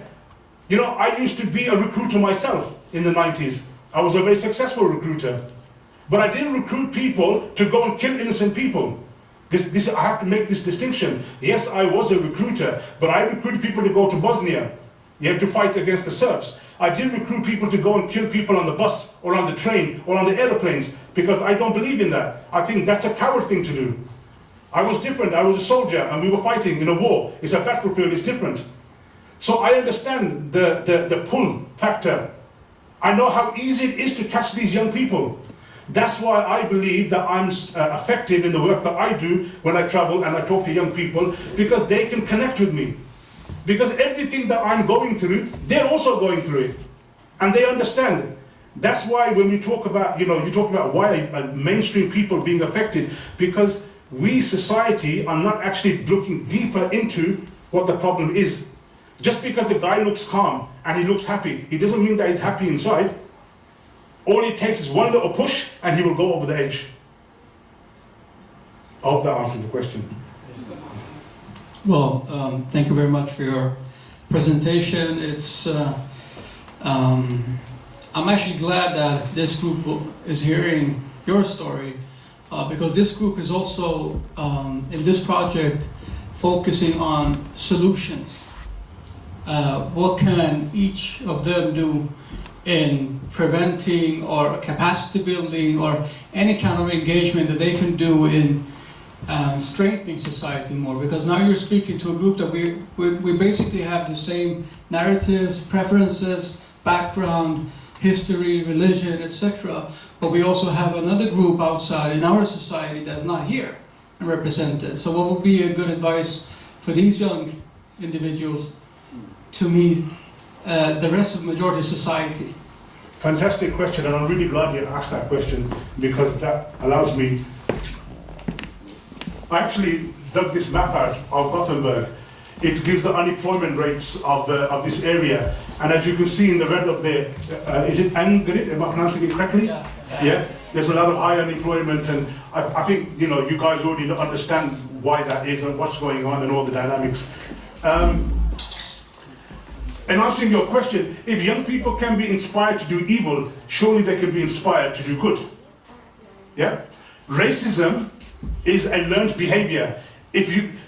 You know, I used to be a recruiter myself in the 90s. I was a very successful recruiter. But I didn't recruit people to go and kill innocent people. I have to make this distinction. Yes, I was a recruiter, but I recruited people to go to Bosnia, yeah, to fight against the Serbs. I didn't recruit people to go and kill people on the bus or on the train or on the airplanes, because I don't believe in that. I think that's a coward thing to do. I was different. I was a soldier and we were fighting in a war. It's a battlefield, it's different. So I understand the pull factor. I know how easy it is to catch these young people. That's why I believe that I'm effective in the work that I do when I travel and I talk to young people, because they can connect with me. Because everything that I'm going through, they're also going through it. And they understand it. That's why when we talk about, you know, you talk about why mainstream people being affected, because we, society, are not actually looking deeper into what the problem is. Just because the guy looks calm and he looks happy, it doesn't mean that he's happy inside. All it takes is one little push and he will go over the edge. I hope that answers the question. Well, thank you very much for your presentation. I'm actually glad that this group is hearing your story, because this group is also, in this project, focusing on solutions. What can each of them do in preventing or capacity building or any kind of engagement that they can do in strengthening society more? Because now you're speaking to a group that we basically have the same narratives, preferences, background, history, religion, etc. But we also have another group outside in our society that's not here and represented. So what would be a good advice for these young individuals to meet the rest of majority society? Fantastic question, and I'm really glad you asked that question, because that allows me. I actually dug this map out of Gothenburg. It gives the unemployment rates of this area, and as you can see in the red up there, is it Angered? Am I pronouncing it correctly? Yeah. There's a lot of high unemployment, and I think you guys already understand why that is and what's going on and all the dynamics. And answering your question, if young people can be inspired to do evil, surely they can be inspired to do good. Yeah? Racism is a learned behavior.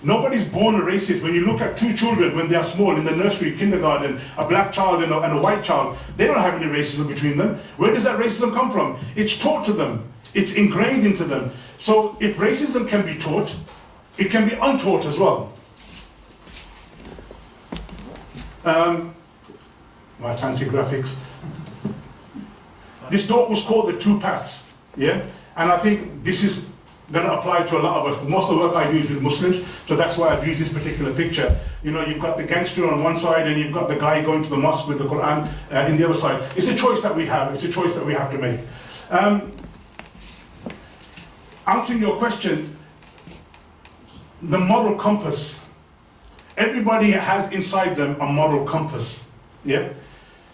Nobody's born a racist. When you look at two children when they are small in the nursery, kindergarten, a black child and a white child, they don't have any racism between them. Where does that racism come from? It's taught to them. It's ingrained into them. So if racism can be taught, it can be untaught as well. my fancy graphics. This talk was called The Two Paths, yeah? And I think this is going to apply to a lot of us. Most of the work I do is with Muslims, so that's why I've used this particular picture. You know, you've got the gangster on one side and you've got the guy going to the mosque with the Quran in the other side. It's a choice that we have. It's a choice that we have to make. Answering your question, the moral compass. Everybody has inside them a moral compass, yeah?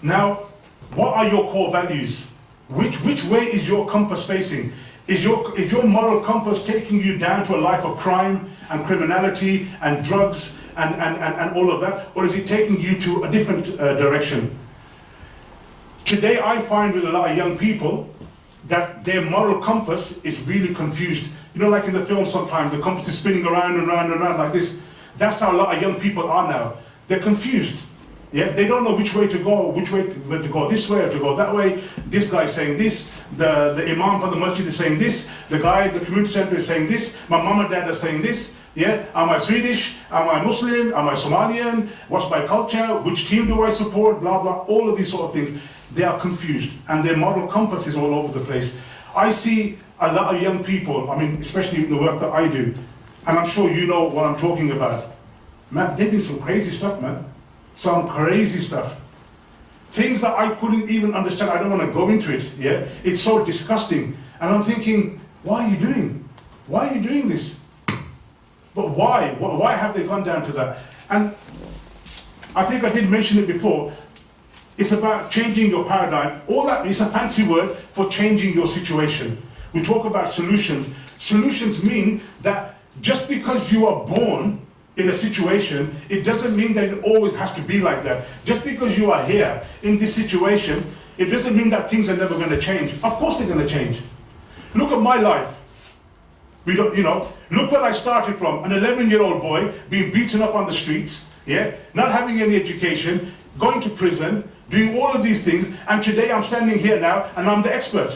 Now, what are your core values? Which way is your compass facing? Is your moral compass taking you down to a life of crime and criminality and drugs and all of that? Or is it taking you to a different direction? Today I find with a lot of young people that their moral compass is really confused. You know, like in the film sometimes, the compass is spinning around and around and around like this. That's how a lot of young people are now. They're confused. Yeah, they don't know which way to go, where to go this way or to go that way. This guy's saying this, the imam for the masjid is saying this, the guy at the community center is saying this, my mom and dad are saying this. Yeah, am I Swedish? Am I Muslim? Am I Somalian? What's my culture? Which team do I support? Blah, blah, all of these sort of things. They are confused and their moral compass is all over the place. I see a lot of young people, I mean, especially in the work that I do, and I'm sure you know what I'm talking about. Man, they do some crazy stuff, man. Some crazy stuff. Things that I couldn't even understand. I don't want to go into it, yeah? It's so disgusting. And I'm thinking, why are you doing? Why are you doing this? But why? Why have they gone down to that? And I think I did mention it before. It's about changing your paradigm. All that is a fancy word for changing your situation. We talk about solutions. Solutions mean that just because you are born in a situation, it doesn't mean that it always has to be like that. Just because you are here in this situation, it doesn't mean that things are never going to change. Of course they're going to change. Look at my life. We don't, you know, look where I started from, an 11-year-old boy being beaten up on the streets, yeah, not having any education, going to prison, doing all of these things, and today I'm standing here now and I'm the expert.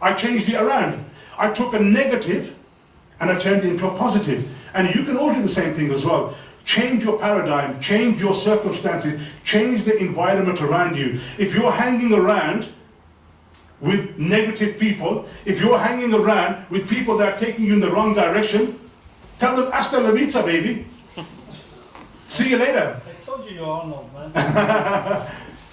I changed it around. I took a negative and I turned it into a positive. And you can all do the same thing as well. Change your paradigm, change your circumstances, change the environment around you. If you're hanging around with negative people, if you're hanging around with people that are taking you in the wrong direction, tell them, hasta la vista, baby. See you later. I told you you're Arnold, man.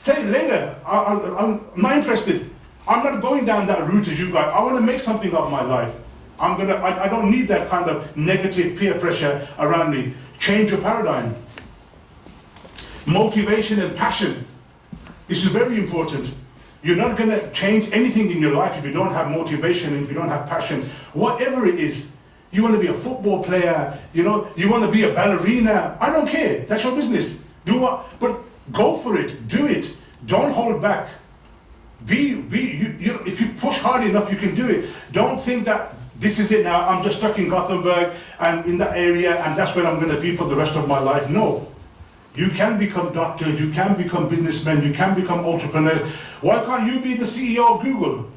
Tell you later. I'm not interested. I'm not going down that route as you guys. I want to make something of my life. I don't need that kind of negative peer pressure around me. Change your paradigm. Motivation and passion. This is very important. You're not going to change anything in your life if you don't have motivation and if you don't have passion. Whatever it is. You want to be a football player, you know, you want to be a ballerina. I don't care. That's your business. Do what, but go for it. Do it. Don't hold back. If you push hard enough, you can do it. Don't think that this is it now, I'm just stuck in Gothenburg and in that area and that's where I'm going to be for the rest of my life. No. You can become doctors, you can become businessmen, you can become entrepreneurs. Why can't you be the CEO of Google?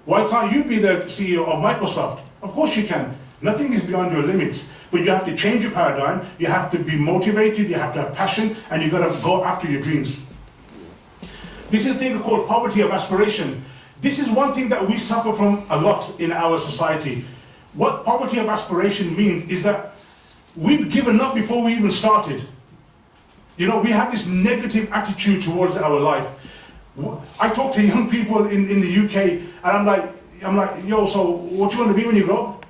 Why can't you be the CEO of Microsoft? Of course you can. Nothing is beyond your limits. But you have to change your paradigm, you have to be motivated, you have to have passion, and you've got to go after your dreams. This is a thing called poverty of aspiration. This is one thing that we suffer from a lot in our society. What poverty of aspiration means is that we've given up before we even started. You know, we have this negative attitude towards our life. I talk to young people in the UK, and I'm like, yo, so what do you want to be when you grow up?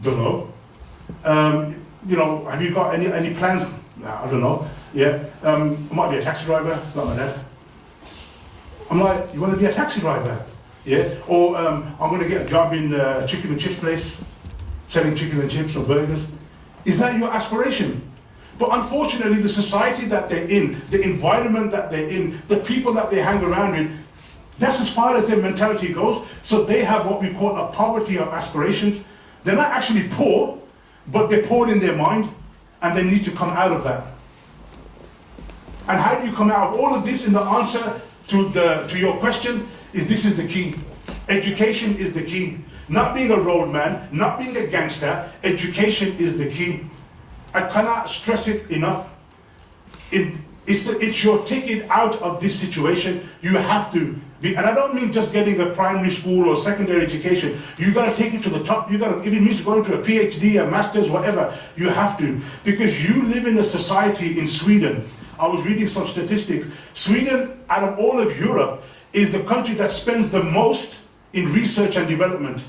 Don't know. You know, have you got any plans? No, I don't know. Yeah, I might be a taxi driver, not my dad. I'm like, you want to be a taxi driver? Yeah, or I'm going to get a job in a chicken and chips place, selling chicken and chips or burgers. Is that your aspiration? But unfortunately, the society that they're in, the environment that they're in, the people that they hang around with, that's as far as their mentality goes. So they have what we call a poverty of aspirations. They're not actually poor, but they're poor in their mind, and they need to come out of that. And how do you come out of all of this? In the answer to your question is this is the key. Education is the key. Not being a roadman, not being a gangster, education is the key. I cannot stress it enough. It's your ticket out of this situation. You have to be, and I don't mean just getting a primary school or secondary education. You got to take it to the top. You got to, if it means going to a PhD, a master's, whatever, you have to, because you live in a society in Sweden. I was reading some statistics. Sweden, out of all of Europe, is the country that spends the most in research and development.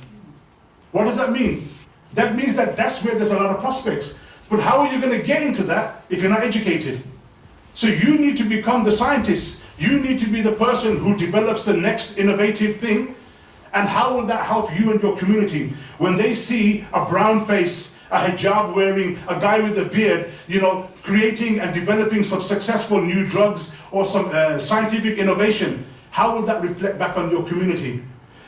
What does that mean? That means that that's where there's a lot of prospects. But how are you going to get into that if you're not educated? So you need to become the scientist. You need to be the person who develops the next innovative thing. And how will that help you and your community? When they see a brown face, a hijab wearing, a guy with a beard, you know, creating and developing some successful new drugs or some scientific innovation, how will that reflect back on your community?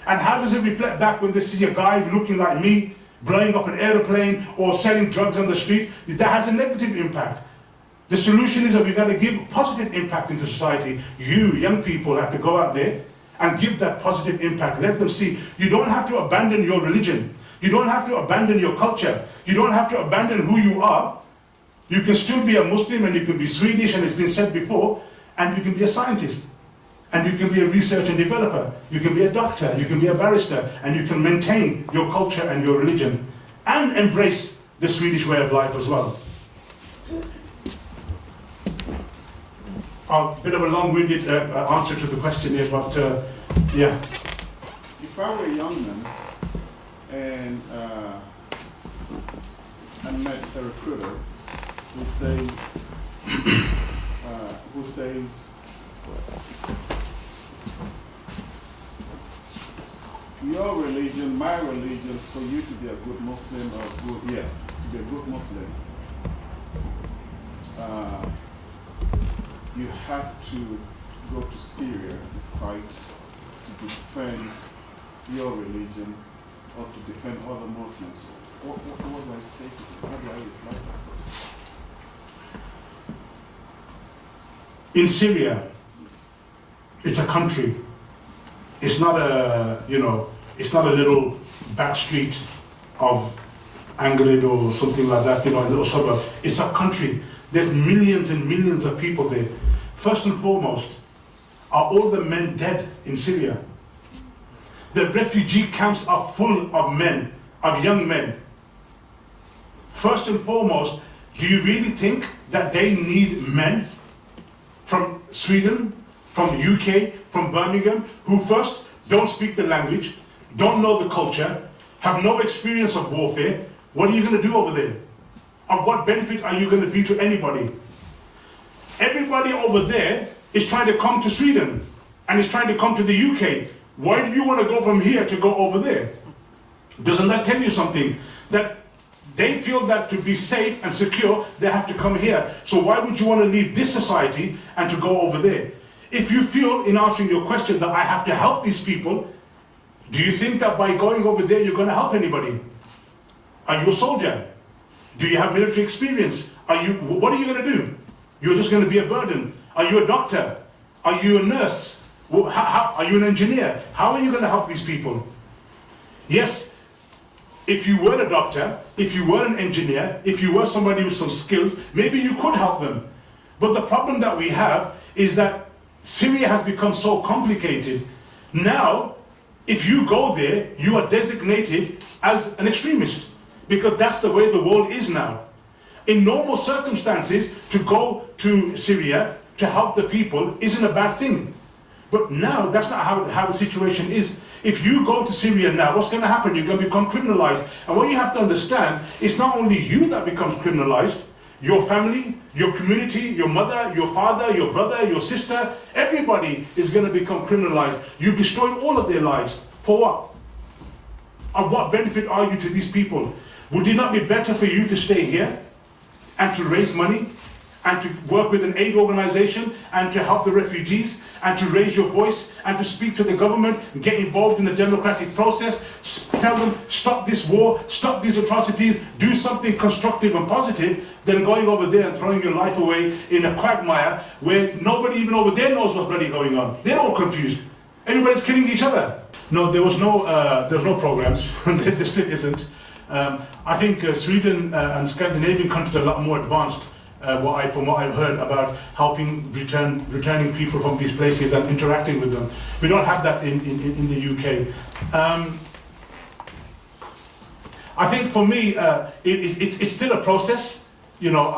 And how does it reflect back when they see a guy looking like me, blowing up an airplane or selling drugs on the street? That has a negative impact. The solution is that we've got to give positive impact into society. You, young people, have to go out there and give that positive impact. Let them see you don't have to abandon your religion. You don't have to abandon your culture. You don't have to abandon who you are. You can still be a Muslim, and you can be Swedish, and it's been said before, and you can be a scientist. And you can be a research and developer. You can be a doctor. You can be a barrister. And you can maintain your culture and your religion. And embrace the Swedish way of life as well. A bit of a long-winded answer to the question here, but yeah. If I were a young man and I met a recruiter who says, your religion, my religion, for you to be a good Muslim or to be a good Muslim, you have to go to Syria to fight, to defend your religion, or to defend other Muslims. What do I say to them? How do I reply? In Syria, it's a country. It's not a, it's not a little back street of Anglet or something like that, a little suburb. It's a country. There's millions and millions of people there. First and foremost, are all the men dead in Syria? The refugee camps are full of men, of young men. First and foremost, do you really think that they need men from Sweden, from UK, from Birmingham, who first don't speak the language, don't know the culture, have no experience of warfare? What are you going to do over there? Of what benefit are you going to be to anybody? Everybody over there is trying to come to Sweden and is trying to come to the UK. Why do you want to go from here to go over there? Doesn't that tell you something? That they feel that to be safe and secure, they have to come here. So why would you want to leave this society and to go over there? If you feel, in answering your question, that I have to help these people, do you think that by going over there you're going to help anybody? Are you a soldier? Do you have military experience? What are you going to do? You're just going to be a burden. Are you a doctor? Are you a nurse? Are you an engineer? How are you going to help these people? Yes, if you were a doctor, if you were an engineer, if you were somebody with some skills, maybe you could help them. But the problem that we have is that Syria has become so complicated. Now, if you go there, you are designated as an extremist, because that's the way the world is now. In normal circumstances, to go to Syria to help the people isn't a bad thing. But now, that's not how the situation is. If you go to Syria now, what's going to happen? You're going to become criminalized. And what you have to understand, it's not only you that becomes criminalized, your family, your community, your mother, your father, your brother, your sister, everybody is going to become criminalized. You've destroyed all of their lives. For what? Of what benefit are you to these people? Would it not be better for you to stay here and to raise money and to work with an aid organization and to help the refugees and to raise your voice and to speak to the government and get involved in the democratic process? Tell them, stop this war, stop these atrocities, do something constructive and positive, than going over there and throwing your life away in a quagmire where nobody even over there knows what's bloody going on. They're all confused. Everybody's killing each other. No, there was no programs. There still isn't. I think Sweden and Scandinavian countries are a lot more advanced from what I've heard about helping returning people from these places and interacting with them. We don't have that in the UK. I think for me, it's still a process. You know,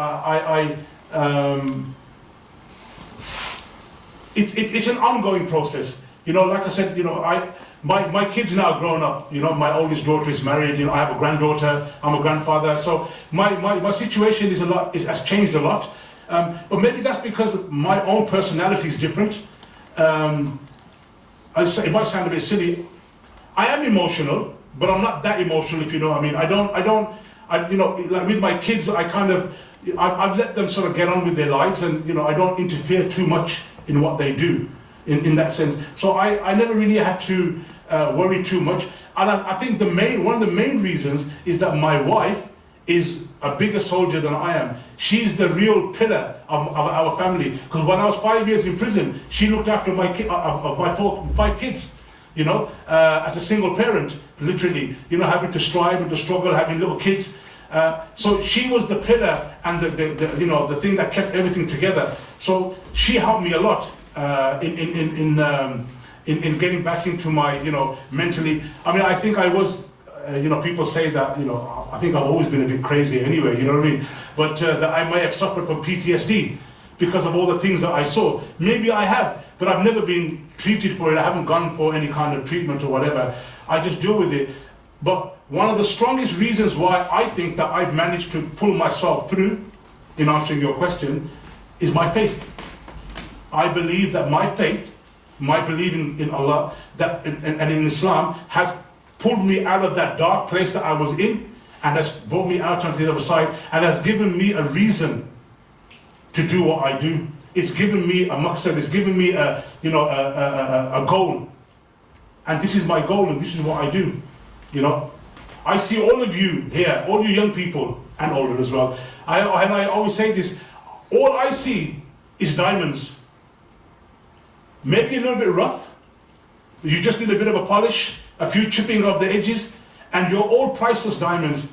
it's an ongoing process. You know, like I said, you know, my kids now grown up. You know, my oldest daughter is married. You know, I have a granddaughter. I'm a grandfather. So my situation has changed a lot. But maybe that's because my own personality is different. It might sound a bit silly. I am emotional, but I'm not that emotional, if you know what I mean. You know, like with my kids, I've let them sort of get on with their lives, and you know, I don't interfere too much in what they do, in that sense. So I never really had to worry too much. And I think one of the main reasons is that my wife is a bigger soldier than I am. She's the real pillar of our family. Because when I was 5 years in prison, she looked after my 5 kids. You know, as a single parent, literally, you know, having to strive and to struggle, having little kids. So she was the pillar and the thing that kept everything together. So she helped me a lot in getting back into my, you know, mentally. I mean, I think I was, you know, people say that, you know, I think I've always been a bit crazy anyway, you know what I mean? But that I may have suffered from PTSD because of all the things that I saw. Maybe I have, but I've never been treated for it. I haven't gone for any kind of treatment or whatever. I just deal with it. But one of the strongest reasons why I think that I've managed to pull myself through, in answering your question, is my faith. I believe that my faith, my believing in Allah, and in Islam, has pulled me out of that dark place that I was in, and has brought me out onto the other side, and has given me a reason to do what I do. It's given me a maqsad, it's given me a goal. And this is my goal, and this is what I do. You know, I see all of you here, all you young people, and older as well. I always say this, all I see is diamonds. Maybe a little bit rough. You just need a bit of a polish, a few chipping of the edges, and you're all priceless diamonds.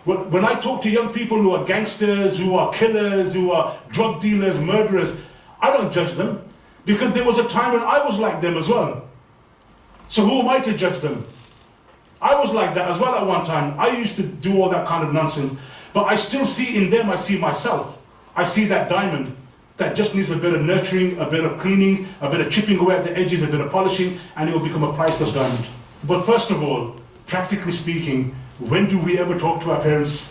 When I talk to young people who are gangsters, who are killers, who are drug dealers, murderers, I don't judge them, because there was a time when I was like them as well. So who am I to judge them? I was like that as well at one time. I used to do all that kind of nonsense, but I still see in them, I see myself. I see that diamond that just needs a bit of nurturing, a bit of cleaning, a bit of chipping away at the edges, a bit of polishing, and it will become a priceless diamond. But first of all, practically speaking, when do we ever talk to our parents?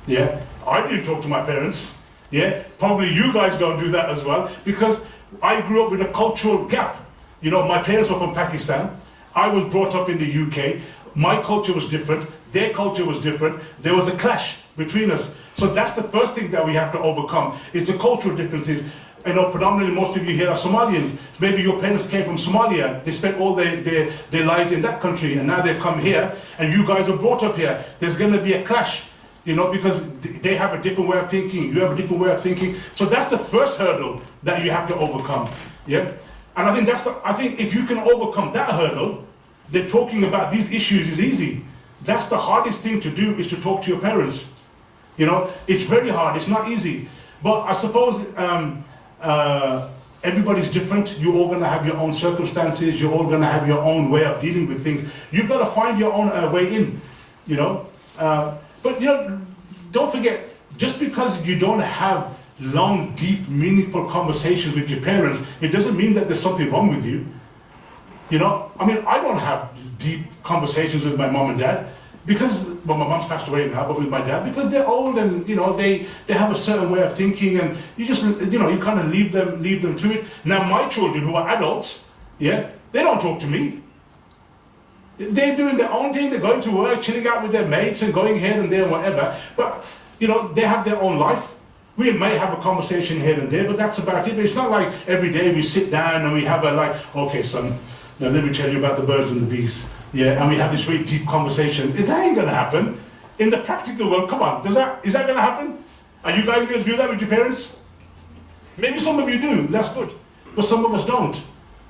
Yeah, I didn't talk to my parents. Yeah, probably you guys don't do that as well, because I grew up with a cultural gap. You know, my parents were from Pakistan. I was brought up in the UK. My culture was different. Their culture was different. There was a clash between us. So that's the first thing that we have to overcome, is the cultural differences. You know, predominantly most of you here are Somalians. Maybe your parents came from Somalia. They spent all their lives in that country, and now they've come here, and you guys are brought up here. There's going to be a clash, you know, because they have a different way of thinking. You have a different way of thinking. So that's the first hurdle that you have to overcome. Yeah. And I think I think if you can overcome that hurdle, then talking about these issues is easy. That's the hardest thing to do, is to talk to your parents. You know, it's very hard, it's not easy. But I suppose everybody's different. You're all going to have your own circumstances. You're all going to have your own way of dealing with things. You've got to find your own way in, you know. But, you know, don't forget, just because you don't have long, deep, meaningful conversations with your parents, it doesn't mean that there's something wrong with you. You know, I mean, I don't have deep conversations with my mom and dad because, well, my mom's passed away now, but with my dad, because they're old and, you know, they have a certain way of thinking, and you just, you know, you kind of leave them to it. Now, my children who are adults, yeah, they don't talk to me. They're doing their own thing. They're going to work, chilling out with their mates and going here and there and whatever. But, you know, they have their own life. We may have a conversation here and there, but that's about it. But it's not like every day we sit down and we have a, like, okay, son, now let me tell you about the birds and the bees. Yeah, and we have this very deep conversation. It ain't gonna happen. In the practical world, come on, is that gonna happen? Are you guys gonna do that with your parents? Maybe some of you do, that's good. But some of us don't.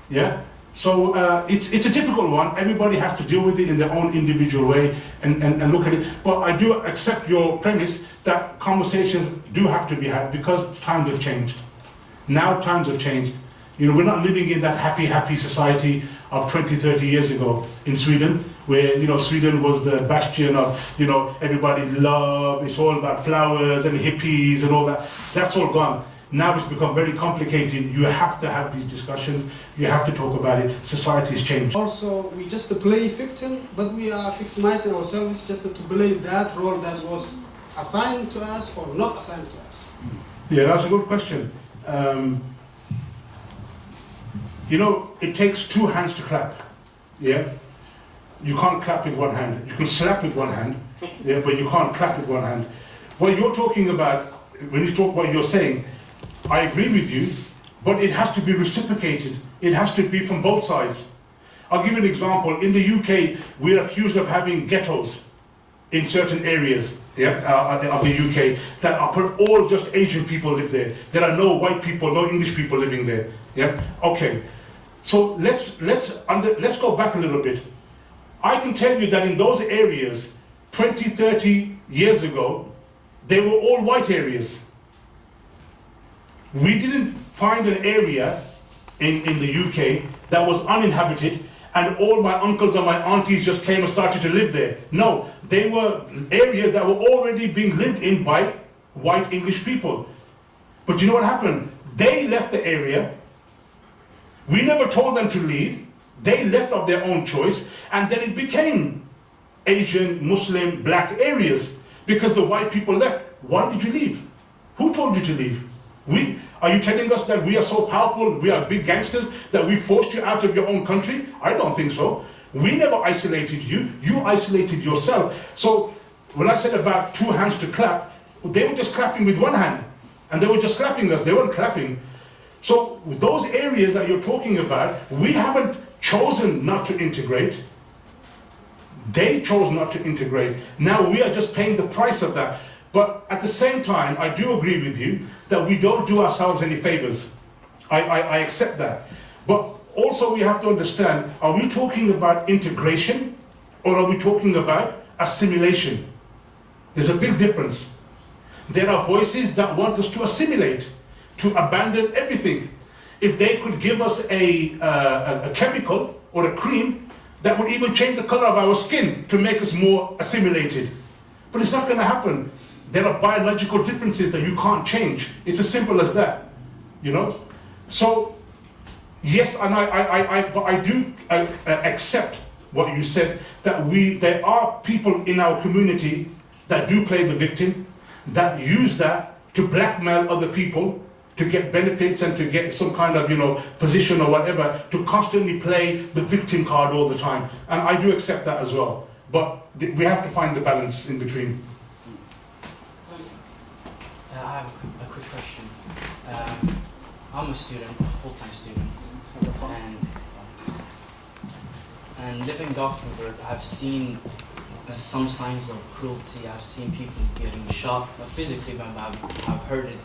Yeah? So it's a difficult one. Everybody has to deal with it in their own individual way and look at it. But I do accept your premise that conversations do have to be had because times have changed. Now times have changed. You know, we're not living in that happy society of 20, 30 years ago in Sweden, where, you know, Sweden was the bastion of, you know, everybody love, it's all about flowers and hippies and all that. That's all gone. Now it's become very complicated. You have to have these discussions. You have to talk about it. Society's changed. Also, we just play victim, but we are victimizing ourselves just to play that role that was assigned to us or not assigned to us. Yeah, that's a good question. You know, it takes two hands to clap. Yeah, you can't clap with one hand. You can slap with one hand. Yeah, but you can't clap with one hand. What you're talking about, when you talk what you're saying, I agree with you, but it has to be reciprocated. It has to be from both sides. I'll give you an example. In the UK, we're accused of having ghettos in certain areas, of the UK that are all just Asian people live there. There are no white people, no English people living there. Yeah. Okay. So let's go back a little bit. I can tell you that in those areas, 20, 30 years ago, they were all white areas. We didn't find an area in the UK that was uninhabited and all my uncles and my aunties just came and started to live there. No, they were areas that were already being lived in by white English people. But you know what happened? They left the area. We never told them to leave. They left of their own choice, and then it became Asian, Muslim, black areas because the white people left. Why did you leave? Who told you to leave? Are you telling us that we are so powerful, we are big gangsters, that we forced you out of your own country? I don't think so. We never isolated you. You isolated yourself. So when I said about two hands to clap, they were just clapping with one hand, and they were just slapping us. They weren't clapping. So those areas that you're talking about, we haven't chosen not to integrate. They chose not to integrate. Now we are just paying the price of that. But at the same time, I do agree with you that we don't do ourselves any favors. I accept that. But also we have to understand, are we talking about integration or are we talking about assimilation? There's a big difference. There are voices that want us to assimilate, to abandon everything. If they could give us a chemical or a cream that would even change the color of our skin to make us more assimilated. But it's not going to happen. There are biological differences that you can't change. It's as simple as that, you know? So, yes, and I do accept what you said, that there are people in our community that do play the victim, that use that to blackmail other people, to get benefits and to get some kind of, you know, position or whatever, to constantly play the victim card all the time. And I do accept that as well. But we have to find the balance in between. I have a quick question. I'm a student, a full-time student, and living in Gothenburg, I've seen some signs of cruelty. I've seen people getting shot, physically, but I've heard it.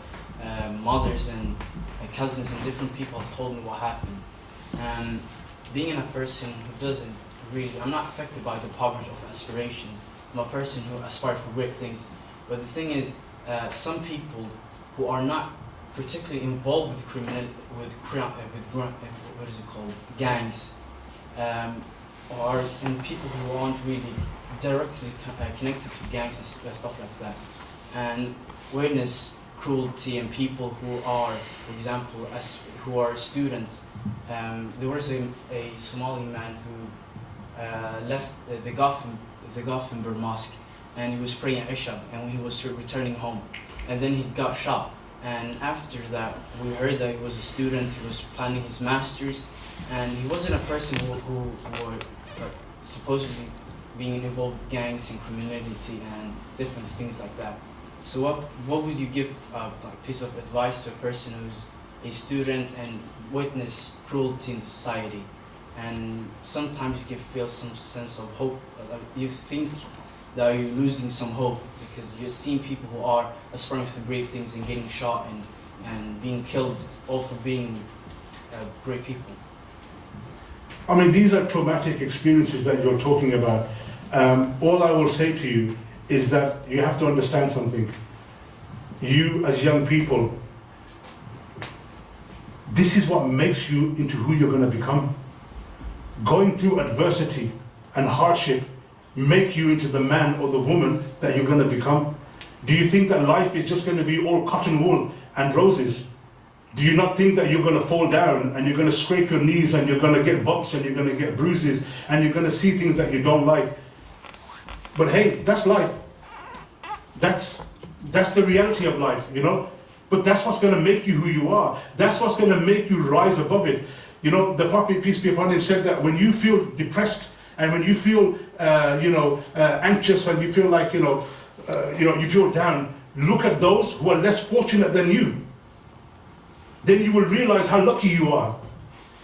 Mothers and cousins and different people have told me what happened. And being a person who doesn't really, I'm not affected by the poverty of aspirations. I'm a person who aspires for great things. But the thing is, some people who are not particularly involved with what is it called, gangs, and people who aren't really directly connected to gangs and stuff like that, and witness cruelty and people who are, for example, who are students. There was a Somali man who left the Gothenburg mosque, and he was praying at Isha, and when he was returning home, and then he got shot. And after that, we heard that he was a student, he was planning his master's, and he wasn't a person who were supposedly being involved with gangs and criminality and different things like that. So what would you give a piece of advice to a person who's a student and witness cruelty in society? And sometimes you can feel some sense of hope. You think that you're losing some hope because you're seeing people who are aspiring for great things and getting shot and being killed, all for being great people. I mean, these are traumatic experiences that you're talking about. All I will say to you is that you have to understand something. You as young people, this is what makes you into who you're going to become. Going through adversity and hardship make you into the man or the woman that you're going to become. Do you think that life is just going to be all cotton wool and roses? Do you not think that you're going to fall down and you're going to scrape your knees and you're going to get bumps and you're going to get bruises and you're going to see things that you don't like? But hey, that's life. That's the reality of life, you know? But that's what's going to make you who you are. That's what's going to make you rise above it. You know, the Prophet, peace be upon him, said that when you feel depressed and when you feel, anxious and you feel like, you feel down, look at those who are less fortunate than you. Then you will realize how lucky you are,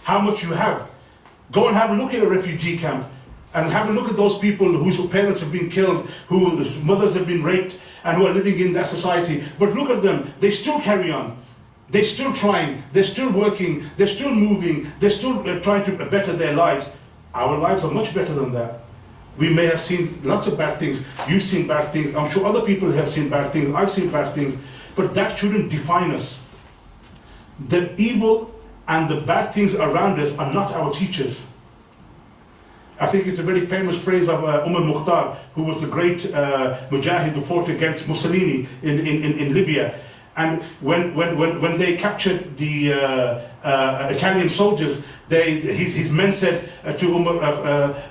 how much you have. Go and have a look at a refugee camp and have a look at those people whose parents have been killed, whose mothers have been raped, and who are living in that society. But look at them, they still carry on. They're still trying, they're still working, they're still moving, they're still trying to better their lives. Our lives are much better than that. We may have seen lots of bad things. You've seen bad things. I'm sure other people have seen bad things. I've seen bad things. But that shouldn't define us. The evil and the bad things around us are not our teachers. I think it's a very famous phrase of Mukhtar, who was the great Mujahid who fought against Mussolini in Libya. And when they captured the Italian soldiers, his men said to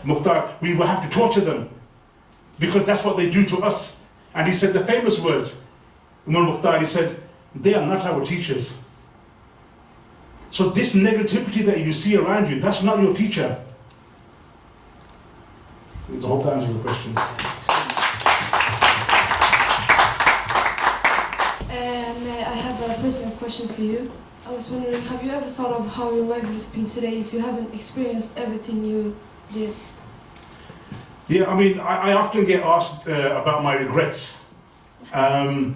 Mukhtar, we will have to torture them because that's what they do to us. And he said the famous words, Mukhtar, he said, they are not our teachers. So this negativity that you see around you, that's not your teacher. I hope that answers the question. I have a personal question for you. I was wondering, have you ever thought of how your life would have been today if you haven't experienced everything you did? Yeah, I mean, I often get asked about my regrets. To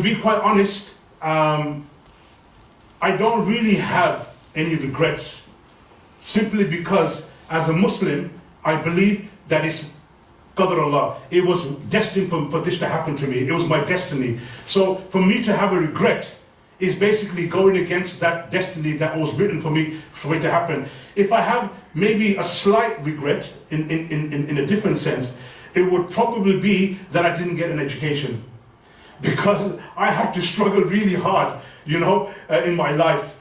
be quite honest, I don't really have any regrets, simply because as a Muslim, I believe that it's Qadr Allah. It was destined for this to happen to me. It was my destiny. So for me to have a regret is basically going against that destiny that was written for me for it to happen. If I have maybe a slight regret in a different sense, it would probably be that I didn't get an education. Because I had to struggle really hard, in my life.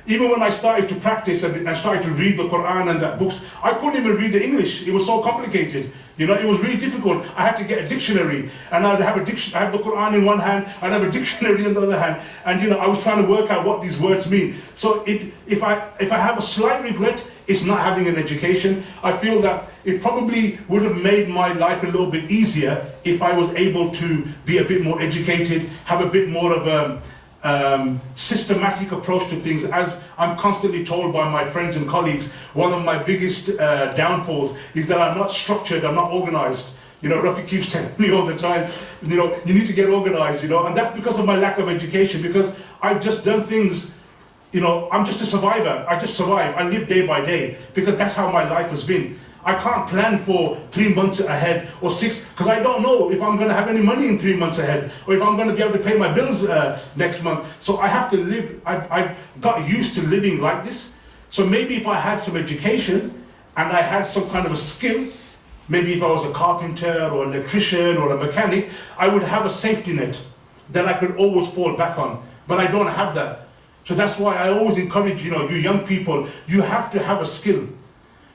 Even when I started to practice and I started to read the Quran and that books, I couldn't even read the English. It was so complicated. It was really difficult. I had to get a dictionary, and I'd have I have the Quran in one hand, I'd have a dictionary in the other hand, and I was trying to work out what these words mean. So if I have a slight regret, it's not having an education. I feel that it probably would have made my life a little bit easier if I was able to be a bit more educated, have a bit more of a systematic approach to things. As I'm constantly told by my friends and colleagues, one of my biggest downfalls is that I'm not structured, I'm not organized. Rafi keeps telling me all the time, you need to get organized, and that's because of my lack of education, because I've just done things, I'm just a survivor. I just survive. I live day by day, because that's how my life has been. I can't plan for 3 months ahead or 6, because I don't know if I'm going to have any money in 3 months ahead, or if I'm going to be able to pay my bills next month. So I have to live, I've got used to living like this. So maybe if I had some education and I had some kind of a skill, maybe if I was a carpenter or an electrician or a mechanic, I would have a safety net that I could always fall back on. But I don't have that. So that's why I always encourage, you young people, you have to have a skill.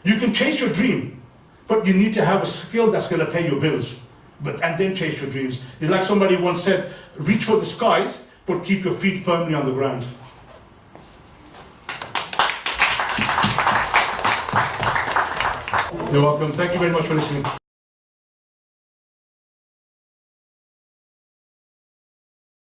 You can chase your dream, but you need to have a skill that's going to pay your bills, and then chase your dreams. It's like somebody once said, reach for the skies, but keep your feet firmly on the ground. You're welcome. Thank you very much for listening.